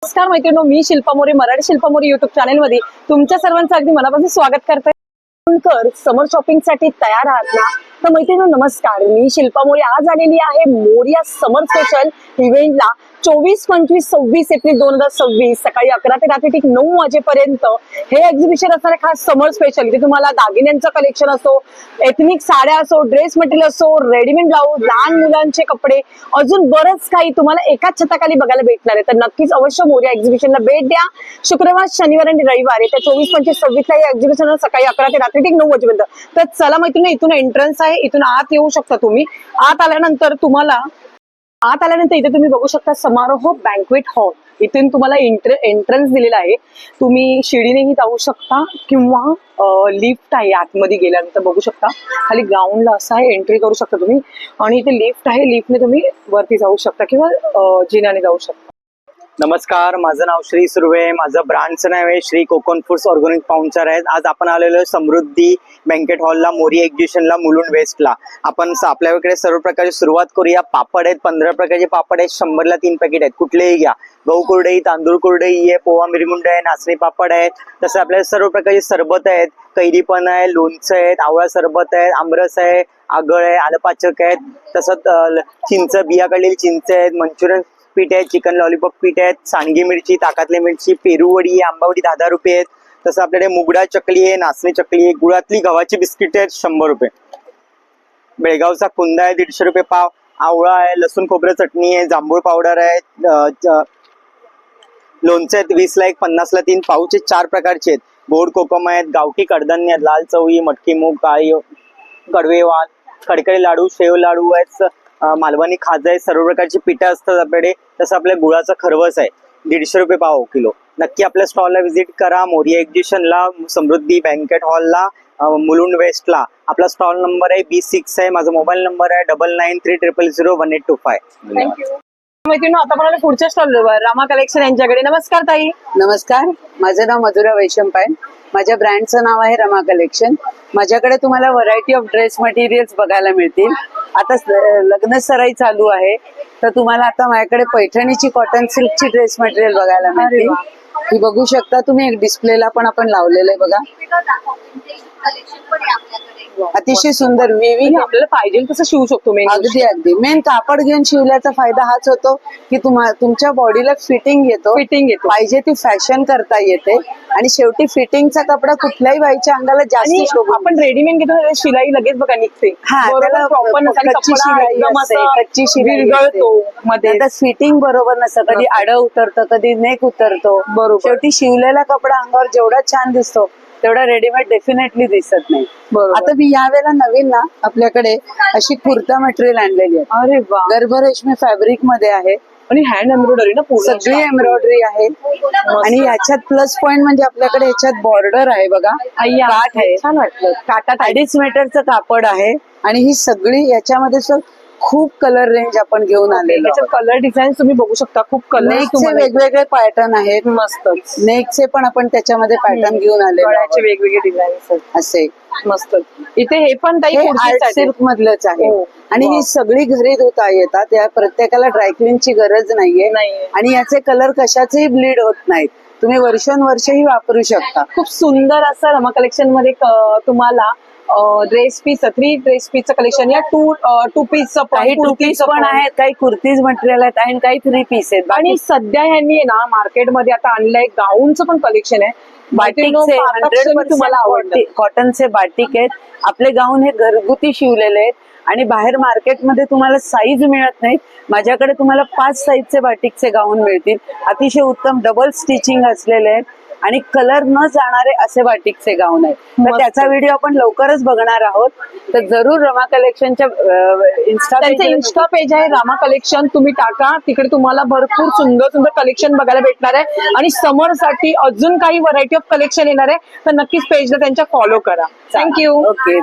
नमस्कार मैत्रिणींनो, मी Shilpa More, Marathi Shilpa More YouTube channel मध्ये तुमच्या सर्वांचं अगदी मनापासून स्वागत करते. समर शॉपिंग साठी तयार आहात ना? तर मैत्रिणींनो नमस्कार, मी शिल्पा मोरे आज आलेली आहे मोरिया समर स्पेशल इव्हेंटला 24, 25, 26 एप्रिल 2026 सकाळी 11 ते रात्री ठीक 9 वाजेपर्यंत हे एक्झिबिशन असणार आहे. खास समर स्पेशल. इथे तुम्हाला दागिन्यांचं कलेक्शन असो, एथनिक साड्या असो, ड्रेस मटेरियल असो, रेडीमेड ब्लाऊज, लहान मुलांचे कपडे, अजून बरंच काही तुम्हाला एकाच छताखाली बघायला भेटणार आहे. तर नक्कीच अवश्य मोरिया एक्झिबिशनला भेट द्या. शुक्रवार, शनिवार आणि रविवार येत्या 24, 25, 26 ला हे एक्झिबिशन सकाळी 11 ते रात्री ठीक 9 वाजेपर्यंत. तर चला मैत्रिणी, इथून एंट्रन्स आहे, इथून आत येऊ शकता तुम्ही. आत आल्यानंतर इथे तुम्ही बघू शकता समारोह बँक्वेट हॉल. इथून तुम्हाला एंट्रन्स दिलेला आहे. तुम्ही शिडीनेही जाऊ शकता किंवा लिफ्ट आहे. आतमध्ये गेल्यानंतर बघू शकता खाली ग्राउंडला असं आहे, एंट्री करू शकता तुम्ही. आणि इथे लिफ्ट आहे, लिफ्टने तुम्ही वरती जाऊ शकता किंवा जिन्याने जाऊ शकता. नमस्कार, माझं नाव श्री सुर्वे. माझं ब्रँडचं नाव आहे श्री कोकण फूड्स ऑर्गॅनिक पाहुणचार आहे. आज आपण आलेलो आहे समृद्धी बँकेट हॉलला, मोरिया एक्झिबिशनला, मुलुंड वेस्टला. आपण आपल्याकडे सर्व प्रकारची सुरुवात करूया. पापड आहेत, 15 प्रकारचे पापड आहेत. 100ला 3 पॅकेट आहेत. कुठलेही घ्या. गहू कुरडई, तांदूळ कुरडई आहे, पोहा मिरमुंड आहे, नाचणी पापड आहेत. तसं आपल्याला सर्व प्रकारचे सरबत आहेत, कैरी पण आहे, लोणचं आहेत, आवळा सरबत आहे, आमरस आहे, आगळ आहे, आलं पाचक आहेत. तसंच चिंच, बिया काढलेली चिंच आहेत, मंचुरियन पीठ आहे, चिकन लॉलीपॉप पीठ आहेत, सांडगी मिरची, ताकातली मिरची, पेरूवडी आहे, आंबावडी 10 रुपये आहेत. तसं आपल्याकडे मुगडा चकली आहे, नाचणी चकली आहे, गुळातली गव्हाची बिस्किट आहेत 100 रुपये. बेळगावचा कुंदा आहे 150 रुपये पाव. आवळा आहे, लसूण खोबरं चटणी आहे, जांभूळ पावडर आहे, लोणचे आहेत 20ला 1, 50ला 3, पाऊच 4 प्रकारचे आहेत. गोड कोकम आहेत, गावठी कडधान्य आहेत, लाल चवळी, मटकी मूग, काळी कडवे वाल, कडकडी लाडू, शेव लाडू आहेत, मालवणी खाजा आहे. सर्व प्रकारची पिठं असतात आपल्याकडे. तसं आपल्या गुळाचा खरवस आहे 150 रुपये पाव किलो. नक्की आपल्या स्टॉलला व्हिजिट करा. मोरिया एक्झिबिशनला, समृद्धी बँकेट हॉलला, मुलुंड वेस्टला. आपला स्टॉल नंबर आहे B6 आहे. माझा मोबाईल नंबर आहे 9930001825. थँक्यू मैत्रिणी. आता मला पुढच्या स्टॉल रामा कलेक्शन यांच्याकडे. नमस्कार ताई. नमस्कार, माझं नाव मधुरा वैशंपाय. माझ्या ब्रँडचं नाव आहे रमा कलेक्शन. माझ्याकडे तुम्हाला व्हरायटी ऑफ ड्रेस मटेरियल्स बघायला मिळतील. आता लग्न सराई चालू आहे, तर तुम्हाला आता माझ्याकडे पैठणीची, कॉटन सिल्कची ड्रेस मटेरियल बघायला मिळतील. ही बघू शकता तुम्ही, एक डिस्प्लेला पण आपण लावलेलं आहे बघा. अतिशय सुंदर विविंग आपल्याला पाहिजे तसं शिवू शकतो. अगदी अगदी मेन कापड घेऊन शिवल्याचा फायदा हाच होतो की तुमच्या बॉडीला फिटिंग येतो. पाहिजे ती फॅशन करता येते. आणि शेवटी फिटिंगचा कपडा कुठल्याही बाईच्या अंगाला जास्त शोभतो. आपण रेडीमेड घेतो, शिलाई लगेच बघा निघते. कच्ची शिलाई मध्ये फिटिंग बरोबर नसतं. कधी आडं उतरतं, कधी नेक उतरतो. बरोबर. शेवटी शिवलेला कपडा अंगावर जेवढा छान दिसतो तेवढा रेडीमेड डेफिनेटली दिसत नाही. आता मी यावेळेला नवीन ना आपल्याकडे अशी कुर्ता मटेरियल आणलेली आहे. अरे वा. गर्भरेशमी फॅब्रिक मध्ये आहे आणि हँड एम्ब्रॉयडरी ना, सगळी एम्ब्रॉयडरी आहे. आणि याच्यात प्लस पॉइंट म्हणजे आपल्याकडे याच्यात बॉर्डर आहे बघा, काठ आहे, छान वाटलं. काटा 2.5 मीटरचं कापड आहे. आणि ही सगळी याच्यामध्ये खूप कलर रेंज आपण घेऊन आलेलो. कलर डिझाईन तुम्ही बघू शकता. खूप कलर वेगवेगळे पॅटर्न आहेत. मस्त. नेकचे पण आपण त्याच्यामध्ये पॅटर्न घेऊन आले. वेगवेगळे डिझाईन असे मस्त. इथे हे पण आर्ट सिल्क मधलंच आहे. आणि ही सगळी घरी धुता येतात. या प्रत्येकाला ड्रायक्लीनची गरज नाहीये. आणि याचे कलर कशाचेही ब्लीड होत नाहीत. तुम्ही वर्षानुवर्षही वापरू शकता. खूप सुंदर असं रमा कलेक्शन मध्ये तुम्हाला ड्रेस पीस, 3 ड्रेस पीसचं कलेक्शन या 2 पीसचं, काही 2 पीस पण आहेत, काही कुर्तीज मटेरियल आहेत आणि काही 3 पीस आहेत. आणि सध्या ह्यांनी ना मार्केटमध्ये आता आणलंय गाऊनचं पण कलेक्शन आहे. बाटिकचे 100% तुम्हाला आवडते. कॉटनचे बाटिक आहेत. आपले गाऊन हे घरगुती शिवलेले आहेत. आणि बाहेर मार्केटमध्ये तुम्हाला साईज मिळत नाहीत. माझ्याकडे तुम्हाला 5 साईजचे बाटिकचे गाऊन मिळतील. अतिशय उत्तम डबल स्टिचिंग असलेले आहेत आणि कलर न जाणारे असे बाटिकचे गाऊन आहेत. तर त्याचा व्हिडिओ आपण लवकरच बघणार आहोत. तर जरूर रमा कलेक्शनच्या इंस्टा पेज आहे रमा कलेक्शन, तुम्ही टाका. तिकडे तुम्हाला भरपूर सुंदर सुंदर कलेक्शन बघायला भेटणार आहे. आणि समर साठी अजून काही व्हरायटी ऑफ कलेक्शन येणार आहे. तर नक्कीच पेजला त्यांच्या फॉलो करा. थँक्यू. ओके,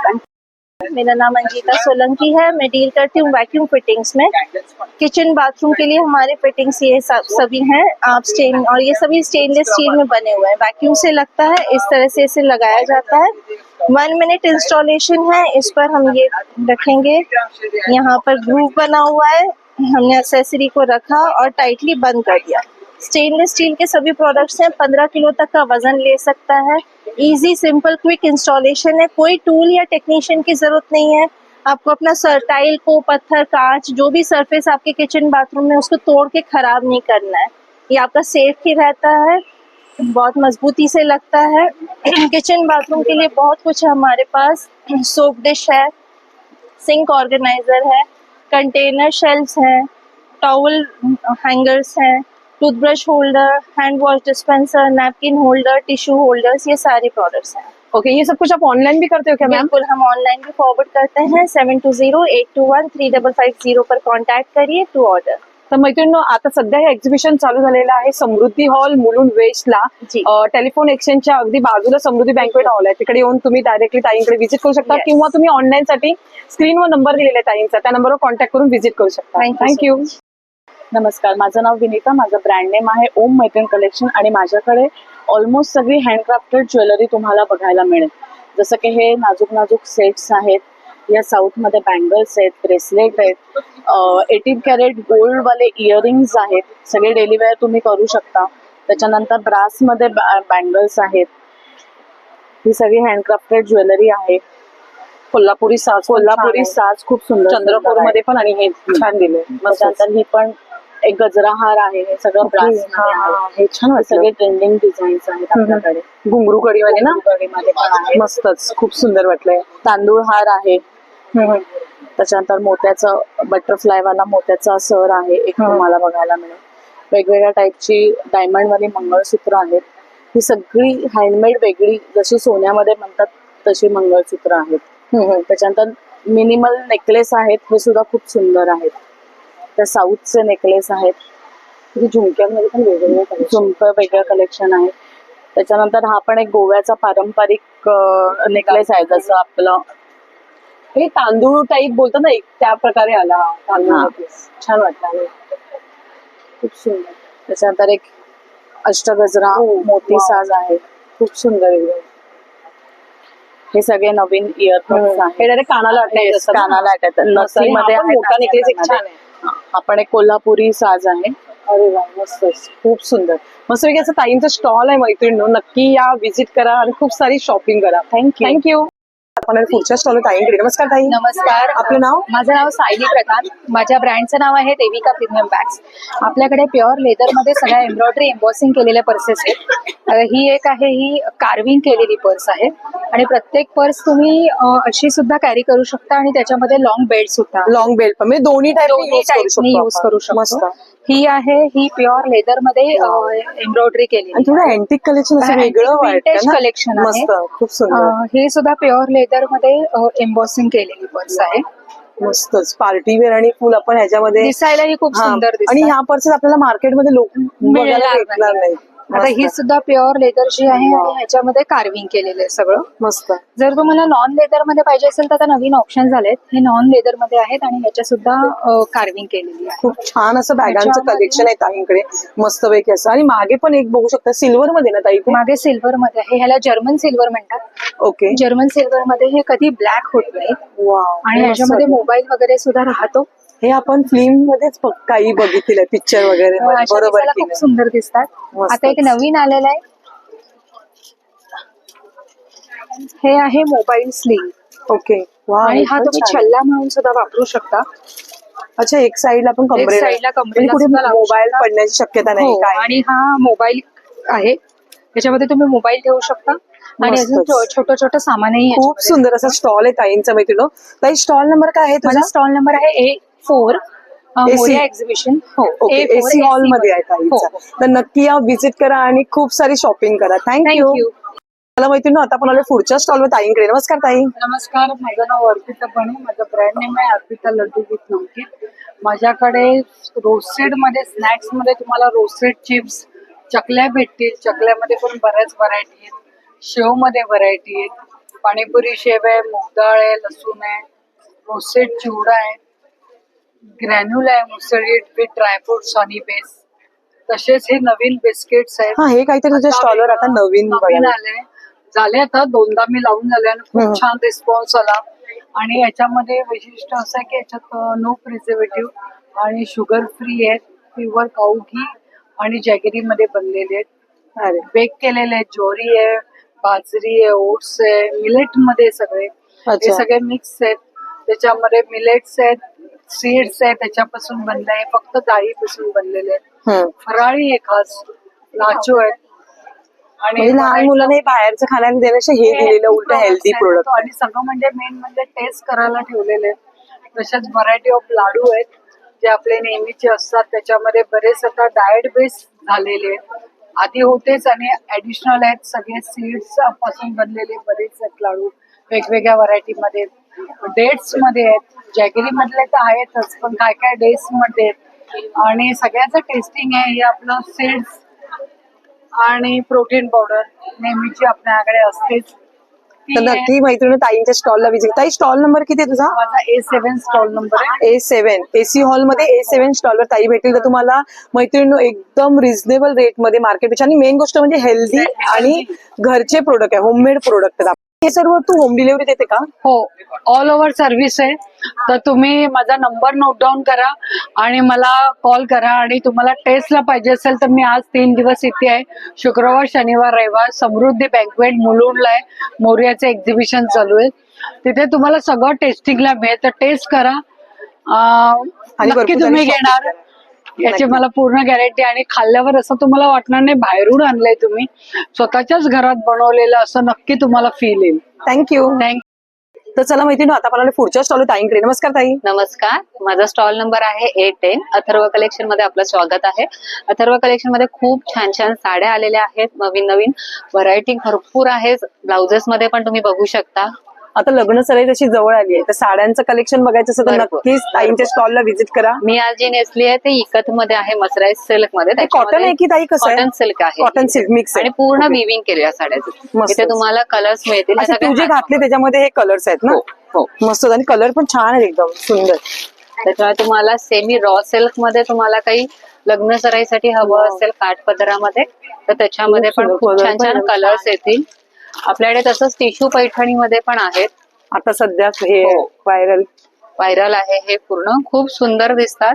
मेरा नाम अंजिता सोलंकी है। मैं डील करती हूँ वैक्यूम फिटिंग्स में। किचन बाथरूम के लिए हमारे फिटिंग्स ये सभी हैं। आप और ये सभी स्टेनलेस स्टील में बने हुए हैं। वैक्यूम से लगता है, इस तरह से इसे लगाया जाता है। 1 मिनट इंस्टॉलेशन है। इस पर हम ये रखेंगे, यहाँ पर ग्रूव बना हुआ है, हमने एक्सेसरी को रखा और टाइटली बंद कर दिया। स्टेनलेस स्टील के सभी प्रोडक्ट्स हैं, 15 किलो तक का वजन ले सकता है। इजी सिंपल क्विक इंस्टॉलेशन है, कोई टूल या टेक्नीशियन की जरूरत नहीं है। आपको अपना टाइल को, पत्थर, कांच, जो भी सरफेस आपके किचन बाथरूम में, उसको तोड़ के खराब नहीं करना है। ये आपका सेफ ही रहता है, बहुत मजबूती से लगता है। किचन बाथरूम के लिए बहुत कुछ है हमारे पास। सोप डिश है, सिंक ऑर्गेनाइजर है, कंटेनर शेल्फ्स हैं, टॉवल हैंगर्स हैं, toothbrush holder, hand wash dispenser, napkin holder, tissue holders, ये सारे प्रोडक्ट्स हैं। ओके, ये सब कुछ आप ऑनलाइन भी करते हो क्या मैम? बिल्कुल, हम ऑनलाइन भी फॉरवर्ड करते हैं। 7208213550 पर कॉन्टैक्ट करिए टू ऑर्डर। तर मैत्रिणींनो, आता सध्या हे एक्झिबिशन चालू झालेलं आहे समृद्धी हॉल मुलुंड वेस्टला. जी. टेलिफोन एक्सचेंजच्या अगदी बाजूला समृद्धी बँक्वेट हॉल आहे. तिकडे येऊन तुम्ही डायरेक्टली ताईंकडे व्हिजिट करू शकता Yes. किंवा तुम्ही ऑनलाईन साठी स्क्रीनवर नंबर दिलेला आहे ताईंचा, त्या नंबरवर कॉन्टॅक्ट करून व्हिजिट करू शकता. Thank you so thank you. नमस्कार, माझं नाव विनीता, माझं ब्रँड नेम आहे ओम मैत्रीण कलेक्शन आणि माझ्याकडे ऑलमोस्ट सगळी हँडक्राफ्टेड ज्वेलरी तुम्हाला बघायला मिळेल. जसं की हे नाजूक नाजूक सेट्स आहेत, या साऊथमध्ये बँगल्स आहेत, ब्रेसलेट आहेत, 18 कॅरेट गोल्डवाले इयरिंग्स आहेत, सगळे डेली वेअर तुम्ही करू शकता. त्याच्यानंतर ब्रासमध्ये बँगल्स आहेत. ही सगळी हँडक्राफ्टेड ज्वेलरी आहे. कोल्हापुरी साज, कोल्हापुरी साज खूप सुंदर चंद्रपूर मध्ये पण, आणि हे छान दिले. त्याच्यानंतर ही पण एक गजरा हार आहे. हे सगळं ब्रास हे छान वाटलं. सगळे ट्रेंडिंग डिझाईन्स आहेत आपल्याकडे. घुंगरू कढीवाले ना, मध्ये पण आहे. मस्तच, खूप सुंदर वाटलंय. तांदूळ हार आहे. त्याच्यानंतर मोत्याचं बटरफ्लाय वाला मोत्याचा सर आहे एक तुम्हाला बघायला मिळेल. वेगवेगळ्या टाईपची डायमंड वाली मंगळसूत्र आहेत. ही सगळी हँडमेड वेगळी, जशी सोन्यामध्ये म्हणतात तशी मंगळसूत्र आहेत. त्याच्यानंतर मिनिमल नेकलेस आहेत, हे सुद्धा खूप सुंदर आहेत. त्या साऊथचे नेकलेस आहेत. झुमक्यांमध्ये पण वेगवेगळे झुमकं वेगळं कलेक्शन आहे. त्याच्यानंतर हा पण एक गोव्याचा पारंपरिक नेकलेस आहे, जसं आपलं हे तांदूळ टाईप बोलतात ना, एक त्या प्रकारे आला तांदूळ हा. necklace. छान वाटलं. खूप सुंदर. त्याच्यानंतर एक अष्टगजरा मोती साज आहे, खूप सुंदर एकदम. हे सगळे नवीन इयरफोन्स आहेत. हे डायरेक्ट कानाला अटॅच असतात ना? कानाला अटॅच मस्त. आणि हा नथीमध्ये पण आहे, मोठा नेकलेस एक छान आहे. हा पण एक कोल्हापुरी साज आहे. अरे वा, मस्तच, खूप सुंदर. मस्त असं ताईंचा स्टॉल आहे मैत्रिणींनो, नक्की या, विजिट करा आणि खूप सारी शॉपिंग करा. थँक्यू. थँक्यू. आपण पुढच्या स्टॉल ताईंकडे. नमस्कार ताई. नमस्कार, आपलं नाव? माझं नाव सायली प्रधान. माझ्या ब्रँडचं नाव आहे देविका प्रीमियम बॅग्स. आपल्याकडे प्युअर लेदरमध्ये सगळ्या एम्ब्रॉयडरी एम्बॉसिंग केलेल्या पर्सेस आहेत. ही एक आहे, ही कार्विंग केलेली पर्स आहे आणि प्रत्येक पर्स तुम्ही अशी सुद्धा कॅरी करू शकता आणि त्याच्यामध्ये लॉंग बेल्ट सुद्धा लॉंग बेल्ट पण म्हणजे दोन्ही दोन्ही टाईपनी यूज करू मस्त. शकतो. ही आहे, ही प्युअर लेदर मध्ये एम्ब्रॉयडरी केलेली आणि थोडं अँटिक कलेक्शन असं वेगळं विंटेज वाटतं ना. कलेक्शन आहे. मस्त, खूप सुंदर. हे सुद्धा प्युअर लेदर मध्ये एम्बॉसिंग केलेली पर्स आहे. मस्तच पार्टी वेअर आणि फुल आपण ह्याच्यामध्ये दिसायलाही खूप हा. सुंदर आणि दिसतात. ह्या पर्सेस आपल्याला मार्केटमध्ये लोक बघायला मिळणार भेटणार नाही. आता ही मस्त. सुद्धा प्युअर लेदरची आहे आणि ह्याच्यामध्ये कार्विंग केलेलं आहे सगळं. मस्त. जर तुम्हाला नॉन लेदर मध्ये पाहिजे असेल तर आता नवीन ऑप्शन झालेत. हे नॉन लेदर मध्ये आहेत आणि ह्याच्या सुद्धा कार्विंग केलेली आहे. खूप छान असं बॅगांचं ह्याच्यामध्ये- कलेक्शन आहे ताईंकडे, मस्तपैकी असं. आणि मागे पण एक बघू शकता सिल्वर मध्ये ना ताई ते? मागे सिल्वर मध्ये आहे, ह्याला जर्मन सिल्वर म्हणतात. ओके. जर्मन सिल्वर मध्ये हे कधी ब्लॅक होत नाही वाव. आणि ह्याच्यामध्ये मोबाईल वगैरे सुद्धा राहतो. हे आपण फिल्म मध्येच काही बघितलेलं पिक्चर वगैरे मध्ये. अशा बरोबर दिसायला की खूप नाही? सुंदर दिसतात. मस्तच. आता एक नवीन आलेलं आहे, हे आहे मोबाईल स्लिंग ओके. वा, आणि हा तुम्ही छल्ला म्हणून सुद्धा वापरू शकता. अच्छा, एक साइडला आपण कमरेला, साईडला कमरेला म्हणजे कुठे सुद्धा लावू मोबाईल शकता. पडण्याची शक्यता नाही हो, काय. आणि हा मोबाईल आहे, त्याच्यामध्ये तुम्ही मोबाईल ठेवू शकता आणि अजून मस्तच. छोटं छोटं सामानही खूप याच्यामध्ये. सुंदर असा स्टॉल आहे ताईंचा मैत्रिणी. ताई स्टॉल नंबर काय आहे तुझा? माझा स्टॉल नंबर आहे A4 मोरिया एक्झिबिशन. हो, ओके, A4 एसी हॉल मध्ये आहे हो, ताईंचा. तर नक्की या, विजिट करा आणि खूप सारी शॉपिंग करा. थँक्यू. थँक्यू. मला मैत्रिणी, आता आपण आलो पुढच्या स्टॉलवर ताईंकडे. नमस्कार ताई. नमस्कार, माझं नाव अर्पिता बने. माझं ब्रँड नेम आहे अर्पिता लड्डू विथ नमकीन. माझ्याकडे रोस्टेड मध्ये, स्नॅक्स मध्ये तुम्हाला रोस्टेड चिप्स, चकल्या भेटतील. चकल्यामध्ये पण बऱ्याच व्हरायटी आहेत. शेव मध्ये व्हरायटी आहेत. पाणीपुरी शेव आहे, मूगडाळ आहे, लसूण आहे, रोस्टेड चिवडा आहे, ग्रॅन्युल आहे, मुसळी विथ ड्रायफ्रुट्स हनी बेस. तसेच हे नवीन बिस्किट्स आहेत. हा, हे काहीतरी तुझ्या स्टॉलवर आता नवीन बघायला. आले, झाले आता 2दा मी लावून झाले आणि खूप छान रिस्पॉन्स आला. आणि याच्यामध्ये वैशिष्ट्य असं आहे की याच्यात नो प्रिझर्वेटिव्ह आणि शुगर फ्री आहे, प्युअर काऊ घी आणि जॅगेरीमध्ये बनलेले आहेत. अरे बेक केलेले आहेत. ज्वारी आहे, बाजरी आहे, ओट्स आहे, मिलेट मध्ये सगळे हे अच्छा. सगळे मिक्स आहेत. त्याच्यामध्ये मिलेट्स आहेत, सीड्स आहेत, त्याच्यापासून बनले आहे. फक्त डाळीपासून बनलेले आहेत. हम्म. फराळी आहे खास, नाचो आहेत. म्हणजे लहान मुलांना हे बाहेरचं खाण्याला देण्यापेक्षा हे दिलेलं उलट हेल्दी प्रोडक्ट. आणि सगळं म्हणजे मेन म्हणजे टेस्ट करायला ठेवलेले आहेत. तसेच व्हरायटी ऑफ लाडू आहेत जे आपले नेहमीचे असतात. त्याच्यामध्ये बरेच आता डाएट बेस झालेले आहेत. आधी होतेच आणि ऍडिशनल आहेत. सगळे सीड्स पासून बनलेले बरेच आहेत लाडू वेगवेगळ्या व्हरायटीमध्ये. डेट्स मध्ये आहेत, जॅगरी मधले तर आहेतच, पण काय काय डेट्स मध्ये आहेत. आणि सगळ्याचं टेस्टिंग आहे. हे आपलं सीड्स आणि प्रोटीन पावडर नेहमीची आपल्याकडे असतेच. ती तर आहे. नक्की मैत्रिणी ताईंच्या स्टॉलला विजिट. ताई स्टॉल नंबर किती आहे तुझा? माझा A7 स्टॉल नंबर आहे. A7 एसी हॉल मध्ये A7 स्टॉलवर ताई भेटेल. तर तुम्हाला मैत्रिणी एकदम रिझनेबल रेट मध्ये मार्केटपेक्षा, आणि मेन गोष्ट म्हणजे हेल्दी आणि घरचे प्रोडक्ट आहे, होममेड प्रोडक्ट आहेत. हे सर्व तू होम डिलिव्हरी देते का? हो, ऑल ओव्हर सर्व्हिस आहे. तर तुम्ही माझा नंबर नोट डाऊन करा आणि मला कॉल करा. आणि तुम्हाला टेस्टला पाहिजे असेल तर मी आज 3 दिवस इथे आहे. शुक्रवार, शनिवार, रविवार समृद्धी बँकवेट मुलुंडला आहे. मोरयाचे एक्झिबिशन चालू आहे. तिथे तुम्हाला सगळं टेस्टिंगला मिळेल. तर टेस्ट करा, आणि नक्की भरपूर तुम्ही सारी घेणार shopping करा. याची नक्की. मला पूर्ण गॅरंटी. आणि खाल्ल्यावर असं तुम्हाला वाटणार नाही बाहेरून आणलंय तुम्ही, स्वतःच्याच घरात बनवलेलं असं नक्की तुम्हाला फील येईल. थँक्यू. थँक्यू. तर चला मैत्रिणी आता आपण आलो पुढच्या स्टॉल ताईंकडे. नमस्कार ताई. नमस्कार, माझा स्टॉल नंबर आहे A10. अथर्व कलेक्शन मध्ये आपलं स्वागत आहे. अथर्व कलेक्शन मध्ये खूप छान छान साड्या आलेल्या आहेत. नवीन नवीन व्हरायटी भरपूर आहे. ब्लाउजेस मध्ये पण तुम्ही बघू शकता. आता लग्न सराई तशी जवळ आली आहे, तर साड्यांचं कलेक्शन बघायचं असेल तर भरपूर. नक्कीच ताईंच्या स्टॉलला व्हिजिट करा. मी आज जी नेसली आहे ते इकत मध्ये आहे, मसराईज सिल्क मध्ये. कॉटन आहे की ताई? कसं आहे? कॉटन सिल्क आहे. कॉटन सिल्क मिक्स आणि आहे पूर्ण विविंग केलेल्या साड्याचं. मस्त. इथे तुम्हाला कलर्स मिळतील. हे अच्छा, सगळे तू जे hand- घातले त्याच्यामध्ये हे कलर्स आहेत ना? हो, हो. मस्त, आणि कलर पण छान आहे, एकदम सुंदर. त्याच्यामुळे तुम्हाला सेमी रॉ सिल्क मध्ये तुम्हाला काही लग्न सराईसाठी हवं असेल काठपदरामध्ये तर त्याच्यामध्ये खूप पण सुंदर. खूप छान कलर छान पण कलर्स येतील. आपल्याकडे तसंच टिश्यू पैठणीमध्ये पण आहेत. आता सध्या हे हो. व्हायरल आहे हे पूर्ण खूप सुंदर दिसतात.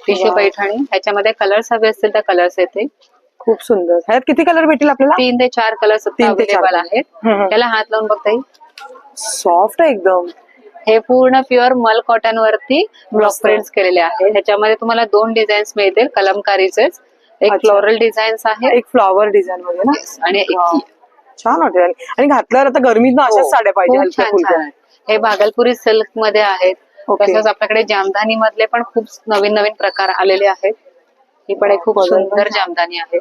टिश्यू वा. पैठणी ह्याच्यामध्ये कलर्स हवे असतील तर कलर्स येतील. खूप सुंदर. ह्यात किती कलर भेटेल आपल्याला? 3 ते 4 कलर्स 3 ते 4 अवेलेबल आहेत. हम्म. त्याला हात लावून बघता येईल. सॉफ्ट आहे एकदम. हे पूर्ण प्युअर मल कॉटन वरती ब्लॉक मस्त. प्रिंट्स केलेले आहे. ह्याच्यामध्ये तुम्हाला 2 डिझाईन्स मिळतील कलमकारीचेच. एक अच्छा. फ्लोरल डिझाईन्स आहे एक फ्लॉवर डिझाईन मध्ये ना? आणि एक वा. छान वाटेल. आणि घातल्यावर आता गरमीत ना अशाच साड्या पाहिजे, खूप हलक्या छान फुलक्या. छान आहे. हे भागलपुरी सिल्क मध्ये आहेत. ओके. तसंच आपल्याकडे जामदानी मधले पण खूप नवीन नवीन प्रकार आलेले आहेत. ही पण एक खूप सुंदर जामदानी आहे.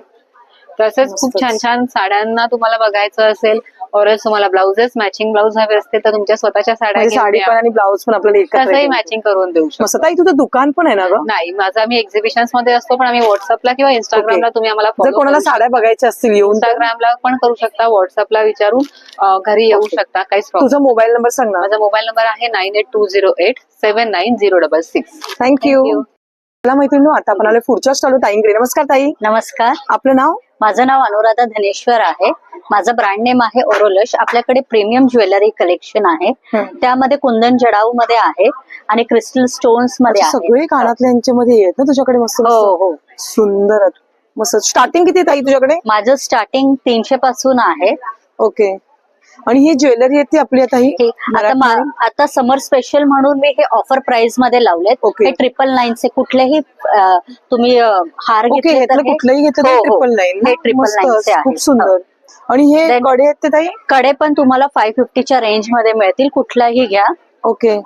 तसेच खूप मस्तच. छान छान साड्यांना तुम्हाला बघायचं असेल और तुम्हाला ब्लाउजेस मॅचिंग ब्लाउज हवे असतील तर तुमच्या स्वतःच्या साड्या म्हणजे साडी घेऊन पण या. आणि ब्लाऊज पण आपल्याला एकत्र तसंही येतील. मॅचिंग करून देऊ शकतो. मस्त. ताई तुझं दुकान पण आहे ना ग? नाही, माझा आम्ही एक्झिबिशन्स मध्ये असतो, पण आम्ही व्हॉट्सअपला किंवा इंस्टाग्रामला तुम्ही आम्हाला जर follow कोणाला करू साड्या बघायच्या असतील येऊन तर इंस्टाग्रामला पण करू शकता, व्हॉट्सअपला विचारून घरी येऊ Okay. शकता. काहीच प्रॉब्लेम. तुझा मोबाईल नंबर सांग ना. माझा मोबाईल नंबर आहे 9820879066. थँक्यू. मला मैत्रिणी आता आपण आलो पुढच्या स्टॉल ताईंकडे. नमस्कार ताई. नमस्कार, आपलं नाव? माझं नाव अनुराधा धनेश्वर आहे. माझं ब्रँड नेम आहे ओरोलश. आपल्याकडे प्रीमियम ज्वेलरी कलेक्शन आहे. त्यामध्ये कुंदन जडाऊ मध्ये आहे आणि क्रिस्टल स्टोन्स मध्ये आहे. सगळे कानातले यांच्यामध्ये आहेत ना तुझ्याकडे? मस्त हो मस्त. हो. सुंदर. मस्त. स्टार्टिंग किती आहे ताई तुझ्याकडे? माझं स्टार्टिंग 300 पासून आहे. ओके. आणि ही ज्वेलरी आहे ती आपली आता ही हे आता समर स्पेशल म्हणून मी हे ऑफर प्राइस मध्ये लावलेत. Okay. हे 999 कुठलेही तुम्ही हार ओके. घेतले तर ह्यातलं कुठलंही घेतलं हो, हो. 999 हे 999 आहे. खूप सुंदर. आणि हे Then- कडे आहेत ते ताई? कडे पण तुम्हाला 550च्या रेंज मध्ये मिळतील, कुठलाही घ्या. ओके.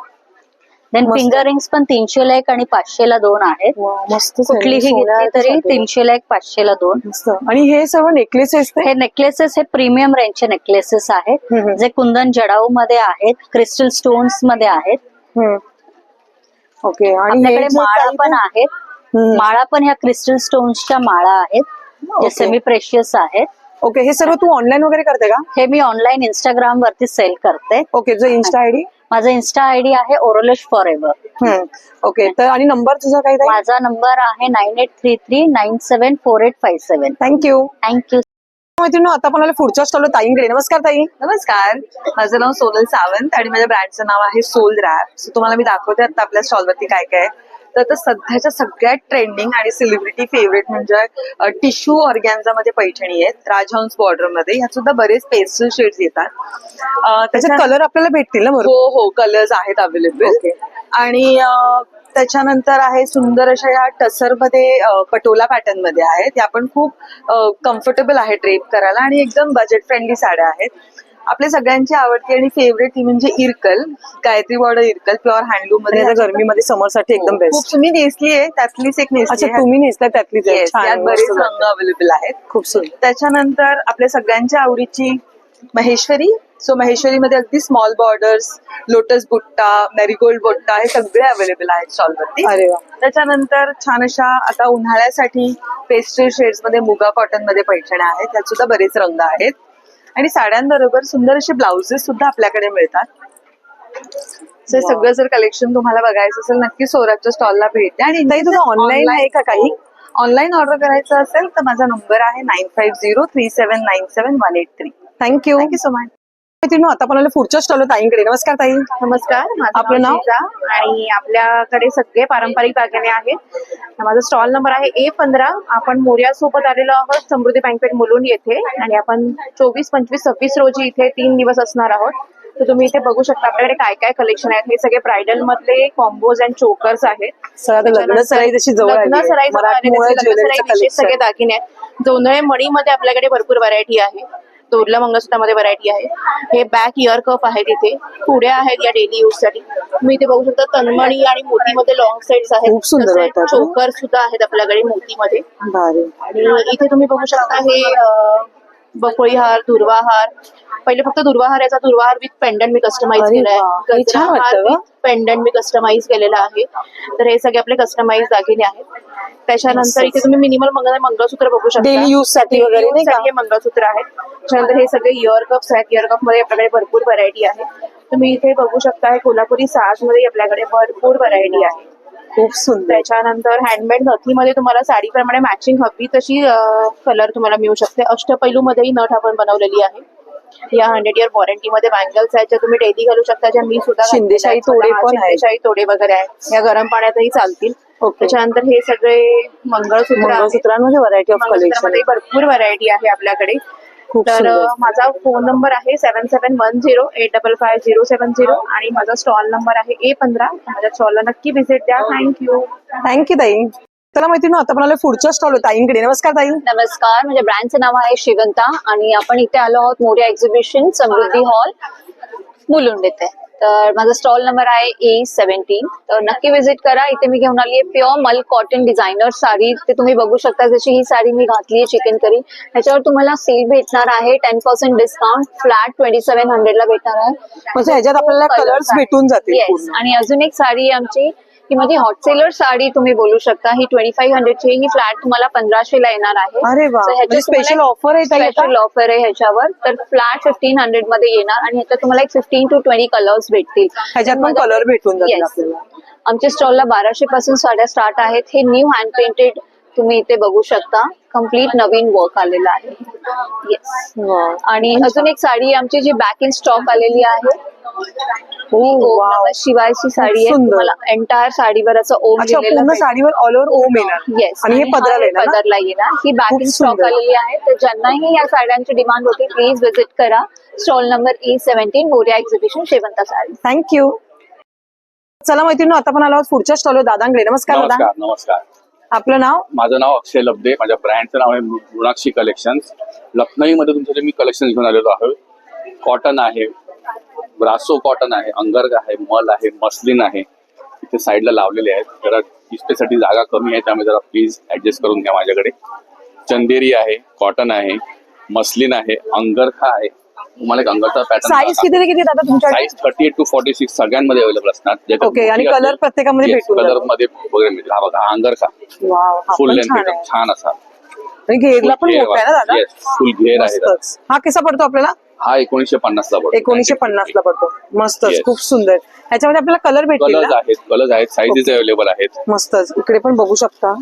देन मस्त. फिंगर रिंग्स पण 300ला 1 आणि 500ला 2 आहेत. वा, मस्त. कुठलीही घेतली तरी 300ला 1 500ला 2. मस्त. आणि हे सर्व नेकलेसेस ते? हे नेकलेसेस हे प्रीमियम रेंजचे नेकलेसेस आहेत, हम्म. जे कुंदन जडाऊ मध्ये आहेत, क्रिस्टल स्टोन्स मध्ये आहेत. हम्म. ओके. आणि हे आपल्याकडे जे माळा ताई पण आहेत. हम्म. माळा पण ह्या क्रिस्टल स्टोन्सच्या माळा आहेत, जे ओके. सेमी प्रेशियस आहेत. ओके. हे सर्व तू ऑनलाईन वगैरे करते का? हे मी ऑनलाईन इंस्टाग्राम वरती सेल करते. ओके. तुझा इन्स्टा आयडी? माझा इन्स्टा आयडी आहे ओरोलश फॉर एव्हर. ओके. तर आणि नंबर तुझा काय ताई? माझा नंबर आहे 9833974857. थँक्यू. थँक्यू. मैत्रिणी आता आपण आलो पुढच्या स्टॉल ताईंकडे. नमस्कार ताई. नमस्कार, माझं नाव सोनल सावंत आणि माझ्या ब्रँडचं नाव आहे सोल रॅप. सो तुम्हाला मी दाखवते आता आपल्या स्टॉलवरती काय काय आहे. तर सध्याच्या सगळ्यात ट्रेंडिंग आणि सेलिब्रिटी फेवरेट म्हणजे टिश्यू ऑर्गॅन्झामध्ये पैठणी आहेत, राजहंस बॉर्डर मध्ये. ह्यात सुद्धा बरेच पेस्टल शेड्स येतात. त्याचे कलर आपल्याला भेटतील ना? हो हो, कलर्स आहेत अवेलेबल. आणि त्याच्यानंतर आहे सुंदर अशा ह्या टसर मध्ये पटोला पॅटर्न मध्ये आहेत. या पण खूप कम्फर्टेबल आहे ड्रेप करायला आणि एकदम बजेट फ्रेंडली साड्या आहेत. आपल्या सगळ्यांची आवडती आणि फेवरेट ती म्हणजे Irkal, Gayatri border Irkal, pure handloom मध्ये. गरमीमध्ये समरसाठी एकदम बेस्ट. तुम्ही नेसली आहे त्यातलीच एक नेसली. अच्छा, तुम्ही नेसला त्यातलीच आहे. Yes, छान, यात बरेच मस्त. रंग अवेलेबल आहेत. खूप सुंदर. त्याच्यानंतर आपल्या सगळ्यांच्या आवडीची महेश्वरी. सो महेश्वरीमध्ये अगदी स्मॉल बॉर्डर्स, लोटस बुट्टा, मेरीगोल्ड बुट्टा हे सगळे अवेलेबल आहेत स्टॉलवरती. अरे वा. त्याच्यानंतर छान अशा आता उन्हाळ्यासाठी पेस्टल शेड्स मध्ये मुगा कॉटन मध्ये पैठण्या आहेत. त्यात सुद्धा बरेच रंग आहेत. आणि साड्यांबरोबर सुंदर असे ब्लाउजेस सुद्धा आपल्याकडे मिळतात. हे सगळं जर कलेक्शन तुम्हाला बघायचं असेल नक्की सोराच्या स्टॉलला भेट द्या. आणि ताई, तुझं ऑनलाईन आहे का काही? ऑनलाईन ऑर्डर करायचं असेल तर माझा नंबर आहे 9503797183. थँक्यू. Thank you so much. आता आपण आलो पुढच्या स्टॉल ताईंकडे. नमस्कार ताई. नमस्कार, माझं आपलं नाव? शीजा आणि आपल्याकडे सगळे पारंपरिक दागिने आहेत. माझा स्टॉल नंबर आहे A15. आपण मोर्या सोबत आलेलो आहोत समृद्धी बँकपेठ मुलुंड येथे आणि आपण 24, 25, 26 रोजी इथे 3 दिवस असणार आहोत. तर तुम्ही इथे बघू शकता आपल्याकडे काय काय कलेक्शन आहेत. हे सगळे ब्रायडल मधले कॉम्बोज अँड चोकर्स आहेत. लग्न सराई जशी जवळ आली लग्न आहे. सराई जवळ आलेली आहे. लग्न ज्वेलरीचं सराई विशेष सगळे collection. दागिने आहेत. जोंधळे मणीमध्ये आपल्याकडे भरपूर व्हरायटी आहे. तोरला मंगळसूत्रामध्ये व्हरायटी आहे. हे बॅक इयर कप आहेत. इथे पुढे आहेत या डेली यूज साठी. तुम्ही इथे बघू शकता तन्मणी आणि मोतीमध्ये लॉंग सेट्स आहेत. खूप सुंदर तसे वाटतात. चोकर सुद्धा आहेत आपल्याकडे मोतीमध्ये. भारी. आणि इथे तुम्ही बघू शकता हे बकोळी हार, दुर्वा हार. पहिले फक्त दुर्वा हार, याचा दुर्वा हार विथ पेंडंट मी कस्टमाइज अरे केलाय. वा, हे गजरा छान हार वाटतं ग. विथ पेंडंट मी कस्टमाइज केलेला आहे. तर हे सगळे आपले कस्टमाइज दागिने आहेत. त्याच्यानंतर इथे तुम्ही मिनिमल मंगळसूत्र बघू शकता. डेली यूज साठी वगैरे Daily नाही use का? साठी हे मंगळसूत्र आहेत. त्याच्यानंतर हे सगळे इयर कप्स आहेत. इयर कप मध्ये आपल्याकडे भरपूर व्हरायटी आहे. तुम्ही इथे बघू शकता हे कोल्हापुरी साज मध्ये आपल्याकडे भरपूर व्हरायटी आहे. खूप सुंदर. त्याच्यानंतर हँडमेड नथीमध्ये तुम्हाला साडीप्रमाणे मॅचिंग हवी तशी कलर तुम्हाला मिळू शकते. अष्टपैलू मध्येही नथ आपण बनवलेली आहे. या 100 इयर वॉरंटी मध्ये बँगल्स आहेत ज्या तुम्ही डेली घालू शकता. ज्या मी सुद्धा शिंदेशाही तोडे पण आहेत. शिंदेशाही तोडे वगैरे आहेत. या गरम पाण्यातही चालतील. त्याच्यानंतर हे सगळे मंगळसूत्र आहेत. मंगळसूत्रांमध्ये व्हरायटी ऑफ कलेक्शन. मंगळसूत्रामध्ये भरपूर व्हरायटी आहे आपल्याकडे. खूप तर सुंदर. माझा फोन नंबर आहे 7710855070 आणि माझा स्टॉल नंबर आहे A15. माझ्या स्टॉलला नक्की व्हिजिट द्या. थँक्यू. थँक्यू ताई. चला मैत्रिणी, आता आपण आलो पुढच्या स्टॉल ताईंकडे. नमस्कार ताई. नमस्कार, माझ्या ब्रँडचं नाव आहे श्रीवंता आणि आपण इथे आलो आहोत मोर्या एक्झिबिशन समृद्धी हॉल मुलुंड येथे. तर माझा स्टॉल नंबर आहे A17. तर नक्की व्हिजिट करा. इथे मी घेऊन आली आहे प्युअर मल कॉटन डिझायनर साडी. ते तुम्ही बघू शकता. जशी ही साडी मी घातली आहे चिकन करी, ह्याच्यावर तुम्हाला सेल भेटणार आहे 10% डिस्काउंट. फ्लॅट 2700 ला भेटणार आहे. म्हणजे ह्याच्यात आपल्याला कलर्स भेटून जातील. येस. आणि अजून एक साडी आहे आमची, ही माझी हॉट सेलर साडी तुम्ही बोलू शकता. ही 2500 ची. ही फ्लॅट तुम्हाला 1500 ला येणार आहे. अरे वा, स्पेशल ऑफर आहे ताई आता? स्पेशल ऑफर आहे ह्याच्यावर. तर फ्लॅट 1500 मध्ये येणार आणि ह्याच्यात तुम्हाला एक 15 to 20 कलर्स भेटतील. ह्याच्यात पण कलर भेटून जातील Yes. आपल्याला. आमच्या स्टॉलला 1200 पासून साड्या स्टार्ट आहेत. हे न्यू हँड पेंटेड तुम्ही इथे बघू शकता. कम्प्लीट नवीन वर्क आलेला आहे. येस. आणि अजून एक साडी आमची जी बॅक इन स्टॉक आलेली आहे. ओम नमः शिवायची साडी आहे. सुंदर. तुम्हाला एंटायर साडीवर असं ओम अच्छा, लिहिलेलं पूर्ण भेटेल. साडीवर ऑल ओव्हर ओम येणार. येस. आणि हे पदराला येणार ना? पदरला येणार. ही बॅक खूप इन स्टॉक सुंदर. आलेली आहे. तर ज्यांनाही या साड्यांची डिमांड होती प्लीज व्हिजिट करा. Stall number A17 Morya exhibition Shevanta sari. Thank you. चला मैत्रिणी, आता पण आलो आहोत पुढच्या स्टॉल दादांकडे. नमस्कार दादा. नमस्कार. नमस्कार. आपलं नाव? माझं नाव अक्षय लब्दे. माझ्या ब्रँडचं नाव आहे मृणाक्षी कलेक्शन्स. लखनईमध्ये तुमच्यासाठी मी कलेक्शन घेऊन आलेलो आहे. कॉटन आहे, ब्रासो कॉटन आहे, अंगर्ग आहे, मल आहे, मस्लिन आहे. इथे साईडला लावलेले आहेत. जरा इस्टेसाठी जागा कमी आहे त्यामुळे जरा प्लीज ऍडजस्ट करून घ्या माझ्याकडे. चंदेरी आहे, कॉटन आहे, मस्लिन आहे, अंगरखा आहे. तुम्हाला एक अंगरचा साईज पॅटर्न किती ते किती दादा तुमच्याकडे? साईज 38 to 46 सगळ्यांमध्ये अवेलेबल असणार. ओके. आणि कलर प्रत्येकामध्ये भेटून कलर जातो. मध्ये वगैरे मिळतील. हा बघा, हा अंगरखा वाव, हा फुल पण लेंथ छान एकदम आहे. छान असा. आणि घेरला पण मोठा आहे ना दादा? फुल घेर आहे त्याचा. मस्तच. हा कसा पडतो आपल्याला? हा 1950 ला पडतो. 1950 ला पडतो. मस्तच. Yes. खूप सुंदर. ह्याच्यामध्ये आपल्याला कलर भेटतील कलर्स आहेत, साईजेस अवेलेबल आहेत. मस्तच. इकडे पण बघू शकता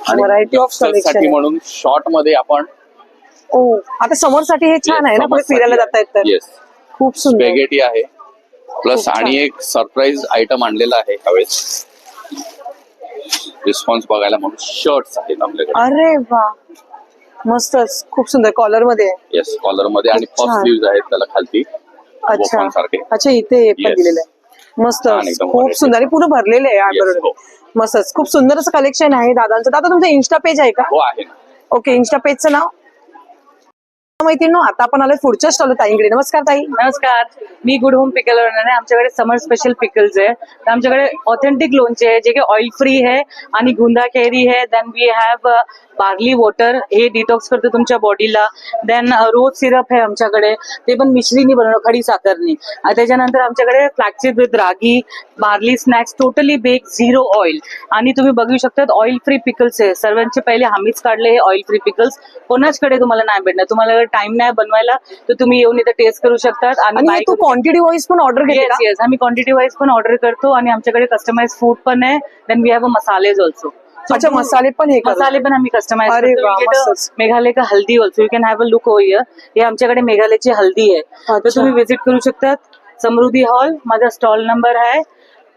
व्हरायटी ऑफ साठी कलेक्शन. म्हणून शॉर्ट मध्ये आपण आता समोर साठी हे छान आहे ना, पुढे फिरायला जाता येत तर. येस. खूप सुंदर. स्पेगेटी आहे प्लस. आणि एक सरप्राईज आयटम आणलेला आहे ह्यावेळेस. रिस्पॉन्स बघायला म्हणून शर्ट्स आहेत आपल्याकडे. अरे वा, मस्तच, खूप सुंदर कॉलर मध्ये आहे. येस, कॉलर मध्ये आणि खूप पफ छान. स्लीव्ज आहेत त्याला खालती अच्छा वॉफन सारखे. अच्छा, इथे हे पण Yes. दिलेलं आहे. मस्त, छान एकदम खूप variety. सुंदर आणि पूर्ण भरलेले आहे Yes, बरोबर. हो. मस्तच, खूप सुंदर असं कलेक्शन आहे दादांचं. दादा तुमचं इन्स्टा पेज आहे का? हो आहे ना. ओके, इन्स्टा पेजचं नाव? मैत्रिणी, आता आपण आलोय पुढच्या स्टॉल ताईंकडे. नमस्कार ताई. नमस्कार, मी गुड होम पिकल आहे. आमच्याकडे समर स्पेशल पिकल्स आहे. तर आमच्याकडे ऑथेंटिक लोणचे आहे जे की ऑइल फ्री आहे आणि गुंदा कैरी आहे. Then we have barley water, हे डिटॉक्स करते तुमच्या बॉडीला. देन रोज सिरप आहे आमच्याकडे, ते पण मिश्रीनी बनवलं, खडी साखरनी. आणि त्याच्यानंतर आमच्याकडे flaxseed with ragi, barley snacks, totally bake, zero oil. आणि तुम्ही बघू शकता ऑइल फ्री पिकल्स आहे. सर्वांचे पहिले आम्हीच काढले हे ऑइल फ्री पिकल्स. कोणाचकडे तुम्हाला नाही भेटणार. तुम्हाला टाइम नाही बनवायला तर तुम्ही येऊन इथे टेस्ट करू शकतात. आणि buy तू क्वांटिटी वाईज पण ऑर्डर घेते का? येस, आम्ही क्वांटिटी वाईज पण ऑर्डर करतो आणि आमच्याकडे कस्टमाइज फूड पण आहे. Then we have a masalas also. अच्छा, मसाले पण हे करतात? मसाले पण आम्ही कस्टमाइज अरे वा, मस्तच. मेघालय का हल्दी also. You can have a look over here. हे आमच्याकडे मेघालयची हल्दी आहे. तर अच्छा. तुम्ही विजिट करू शकतात. समृद्धी हॉल, माझा स्टॉल नंबर आहे